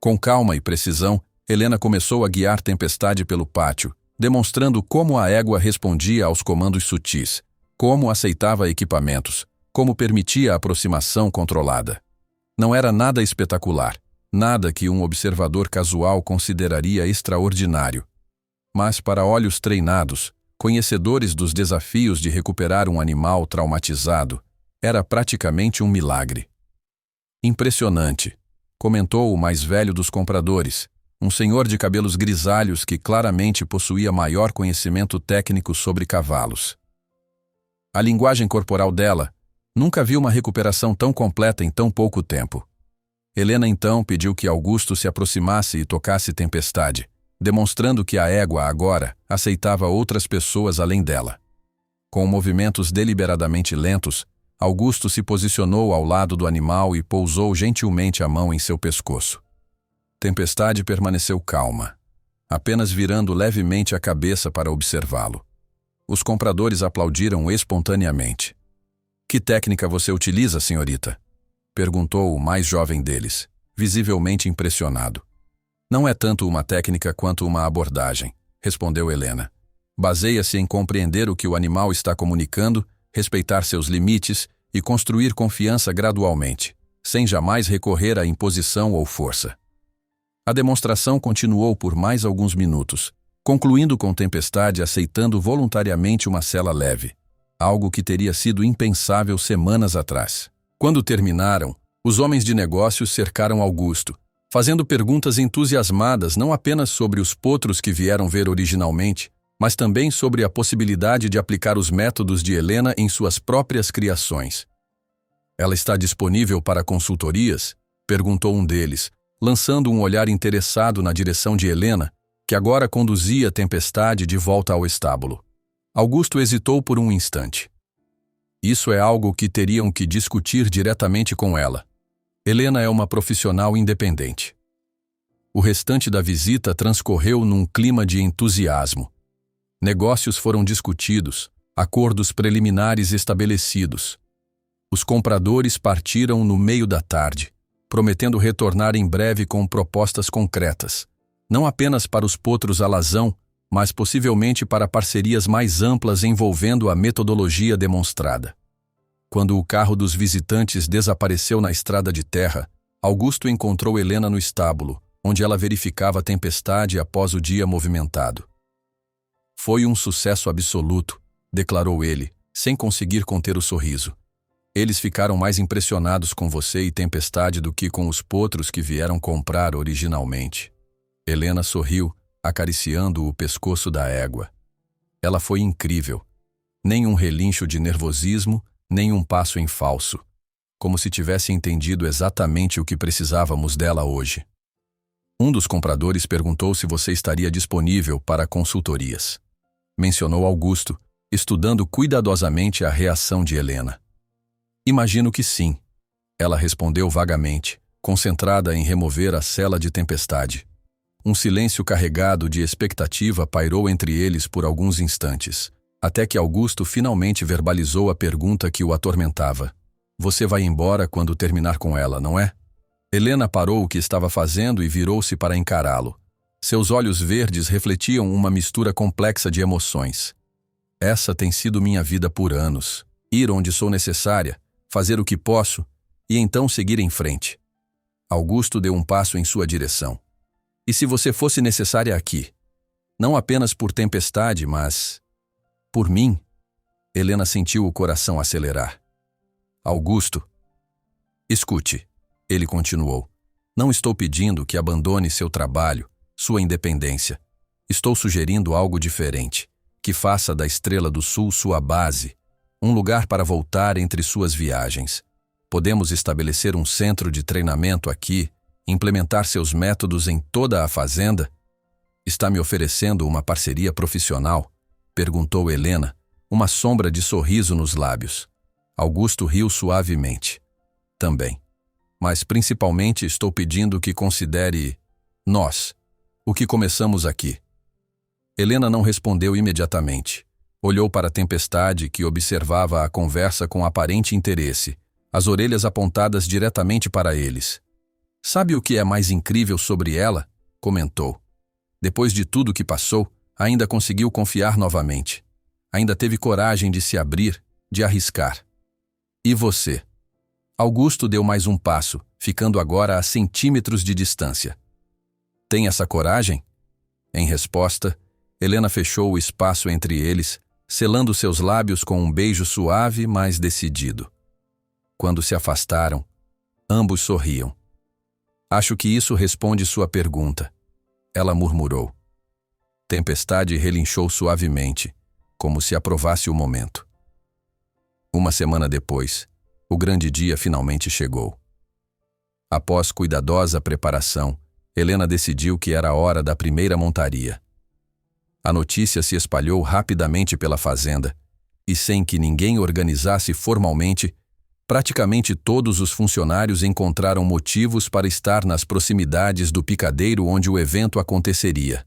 Com calma e precisão, Helena começou a guiar Tempestade pelo pátio, demonstrando como a égua respondia aos comandos sutis, como aceitava equipamentos, como permitia a aproximação controlada. Não era nada espetacular, nada que um observador casual consideraria extraordinário. Mas para olhos treinados, conhecedores dos desafios de recuperar um animal traumatizado, era praticamente um milagre. "Impressionante", comentou o mais velho dos compradores, um senhor de cabelos grisalhos que claramente possuía maior conhecimento técnico sobre cavalos. A linguagem corporal dela: "Nunca vi uma recuperação tão completa em tão pouco tempo." Helena então pediu que Augusto se aproximasse e tocasse Tempestade, demonstrando que a égua agora aceitava outras pessoas além dela. Com movimentos deliberadamente lentos, Augusto se posicionou ao lado do animal e pousou gentilmente a mão em seu pescoço. Tempestade permaneceu calma, apenas virando levemente a cabeça para observá-lo. Os compradores aplaudiram espontaneamente. "Que técnica você utiliza, senhorita?" perguntou o mais jovem deles, visivelmente impressionado. "Não é tanto uma técnica quanto uma abordagem", respondeu Helena. "Baseia-se em compreender o que o animal está comunicando, respeitar seus limites e construir confiança gradualmente, sem jamais recorrer à imposição ou força. A demonstração continuou por mais alguns minutos, concluindo com Tempestade aceitando voluntariamente uma cela leve, algo que teria sido impensável semanas atrás. Quando terminaram, os homens de negócios cercaram Augusto, fazendo perguntas entusiasmadas não apenas sobre os potros que vieram ver originalmente, mas também sobre a possibilidade de aplicar os métodos de Helena em suas próprias criações. "Ela está disponível para consultorias?" perguntou um deles, lançando um olhar interessado na direção de Helena, que agora conduzia Tempestade de volta ao estábulo. Augusto hesitou por um instante. Isso é algo que teriam que discutir diretamente com ela. Helena é uma profissional independente. O restante da visita transcorreu num clima de entusiasmo. Negócios foram discutidos, acordos preliminares estabelecidos. Os compradores partiram no meio da tarde, prometendo retornar em breve com propostas concretas, não apenas para os potros alazão, mas possivelmente para parcerias mais amplas envolvendo a metodologia demonstrada. Quando o carro dos visitantes desapareceu na estrada de terra, Augusto encontrou Helena no estábulo, onde ela verificava a Tempestade após o dia movimentado. "Foi um sucesso absoluto", declarou ele, sem conseguir conter o sorriso. "Eles ficaram mais impressionados com você e Tempestade do que com os potros que vieram comprar originalmente." Helena sorriu, acariciando o pescoço da égua. Ela foi incrível. Nem um relincho de nervosismo, nem um passo em falso. Como se tivesse entendido exatamente o que precisávamos dela hoje. Um dos compradores perguntou se você estaria disponível para consultorias. Mencionou Augusto, estudando cuidadosamente a reação de Helena. "Imagino que sim", ela respondeu vagamente, concentrada em remover a cela de Tempestade. Um silêncio carregado de expectativa pairou entre eles por alguns instantes, até que Augusto finalmente verbalizou a pergunta que o atormentava. "Você vai embora quando terminar com ela, não é?" Helena parou o que estava fazendo e virou-se para encará-lo. Seus olhos verdes refletiam uma mistura complexa de emoções. "Essa tem sido minha vida por anos. Ir onde sou necessária, fazer o que posso, e então seguir em frente." Augusto deu um passo em sua direção. "E se você fosse necessária aqui? Não apenas por Tempestade, mas por mim?" Helena sentiu o coração acelerar. "Augusto, escute", ele continuou. "Não estou pedindo que abandone seu trabalho, sua independência. Estou sugerindo algo diferente, que faça da Estrela do Sul sua base, um lugar para voltar entre suas viagens. Podemos estabelecer um centro de treinamento aqui, implementar seus métodos em toda a fazenda?" "Está me oferecendo uma parceria profissional?" perguntou Helena, uma sombra de sorriso nos lábios. Augusto riu suavemente. "Também. Mas principalmente estou pedindo que considere nós, o que começamos aqui." Helena não respondeu imediatamente. Olhou para a Tempestade, que observava a conversa com aparente interesse, as orelhas apontadas diretamente para eles. "Sabe o que é mais incrível sobre ela?" comentou. "Depois de tudo que passou, ainda conseguiu confiar novamente. Ainda teve coragem de se abrir, de arriscar. E você?" Augusto deu mais um passo, ficando agora a centímetros de distância. "Tem essa coragem?" Em resposta, Helena fechou o espaço entre eles, selando seus lábios com um beijo suave, mas decidido. Quando se afastaram, ambos sorriam. "Acho que isso responde sua pergunta", ela murmurou. Tempestade relinchou suavemente, como se aprovasse o momento. Uma semana depois, o grande dia finalmente chegou. Após cuidadosa preparação, Helena decidiu que era a hora da primeira montaria. A notícia se espalhou rapidamente pela fazenda, e sem que ninguém organizasse formalmente, praticamente todos os funcionários encontraram motivos para estar nas proximidades do picadeiro onde o evento aconteceria.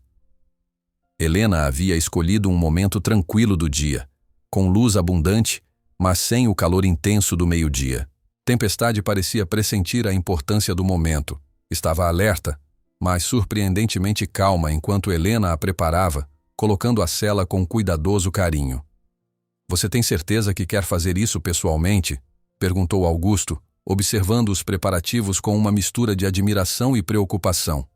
Helena havia escolhido um momento tranquilo do dia, com luz abundante, mas sem o calor intenso do meio-dia. Tempestade parecia pressentir a importância do momento. Estava alerta, mas surpreendentemente calma enquanto Helena a preparava, colocando a cela com cuidadoso carinho. "Você tem certeza que quer fazer isso pessoalmente?" perguntou Augusto, observando os preparativos com uma mistura de admiração e preocupação.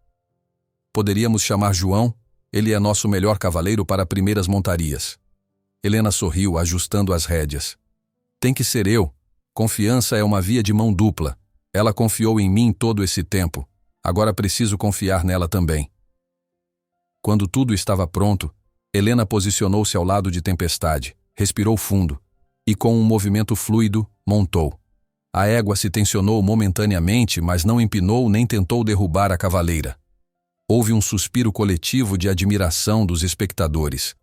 Poderíamos chamar João? Ele é nosso melhor cavaleiro para primeiras montarias. Helena sorriu, ajustando as rédeas. Tem que ser eu. Confiança é uma via de mão dupla. Ela confiou em mim todo esse tempo. Agora preciso confiar nela também. Quando tudo estava pronto, Helena posicionou-se ao lado de Tempestade, respirou fundo e, com um movimento fluido, montou. A égua se tensionou momentaneamente, mas não empinou nem tentou derrubar a cavaleira. Houve um suspiro coletivo de admiração dos espectadores.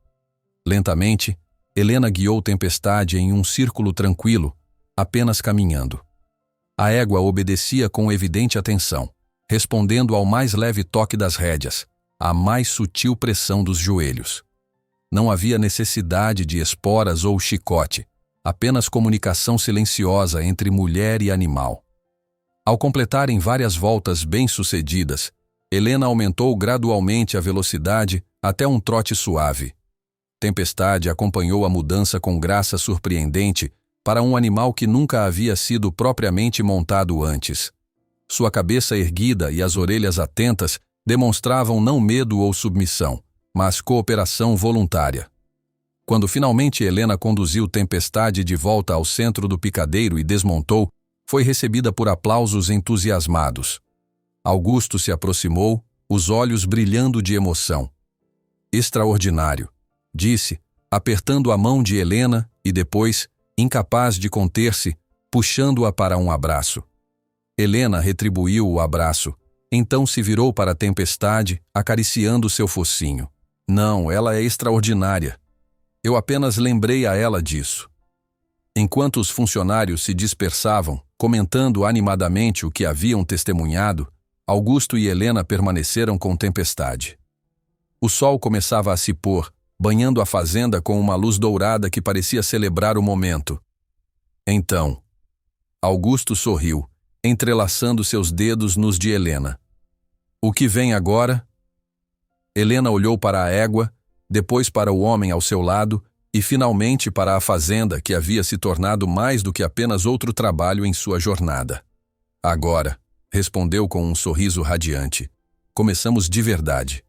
Lentamente, Helena guiou Tempestade em um círculo tranquilo, apenas caminhando. A égua obedecia com evidente atenção, respondendo ao mais leve toque das rédeas, à mais sutil pressão dos joelhos. Não havia necessidade de esporas ou chicote, apenas comunicação silenciosa entre mulher e animal. Ao completarem várias voltas bem-sucedidas, Helena aumentou gradualmente a velocidade até um trote suave. Tempestade acompanhou a mudança com graça surpreendente para um animal que nunca havia sido propriamente montado antes. Sua cabeça erguida e as orelhas atentas demonstravam não medo ou submissão, mas cooperação voluntária. Quando finalmente Helena conduziu Tempestade de volta ao centro do picadeiro e desmontou, foi recebida por aplausos entusiasmados. Augusto se aproximou, os olhos brilhando de emoção. Extraordinário, disse, apertando a mão de Helena e depois, incapaz de conter-se, puxando-a para um abraço. Helena retribuiu o abraço, então se virou para a Tempestade, acariciando seu focinho. Não, ela é extraordinária. Eu apenas lembrei a ela disso. Enquanto os funcionários se dispersavam, comentando animadamente o que haviam testemunhado, Augusto e Helena permaneceram com Tempestade. O sol começava a se pôr, banhando a fazenda com uma luz dourada que parecia celebrar o momento. Então, Augusto sorriu, entrelaçando seus dedos nos de Helena. O que vem agora? Helena olhou para a égua, depois para o homem ao seu lado e finalmente para a fazenda que havia se tornado mais do que apenas outro trabalho em sua jornada. Agora, respondeu com um sorriso radiante, começamos de verdade.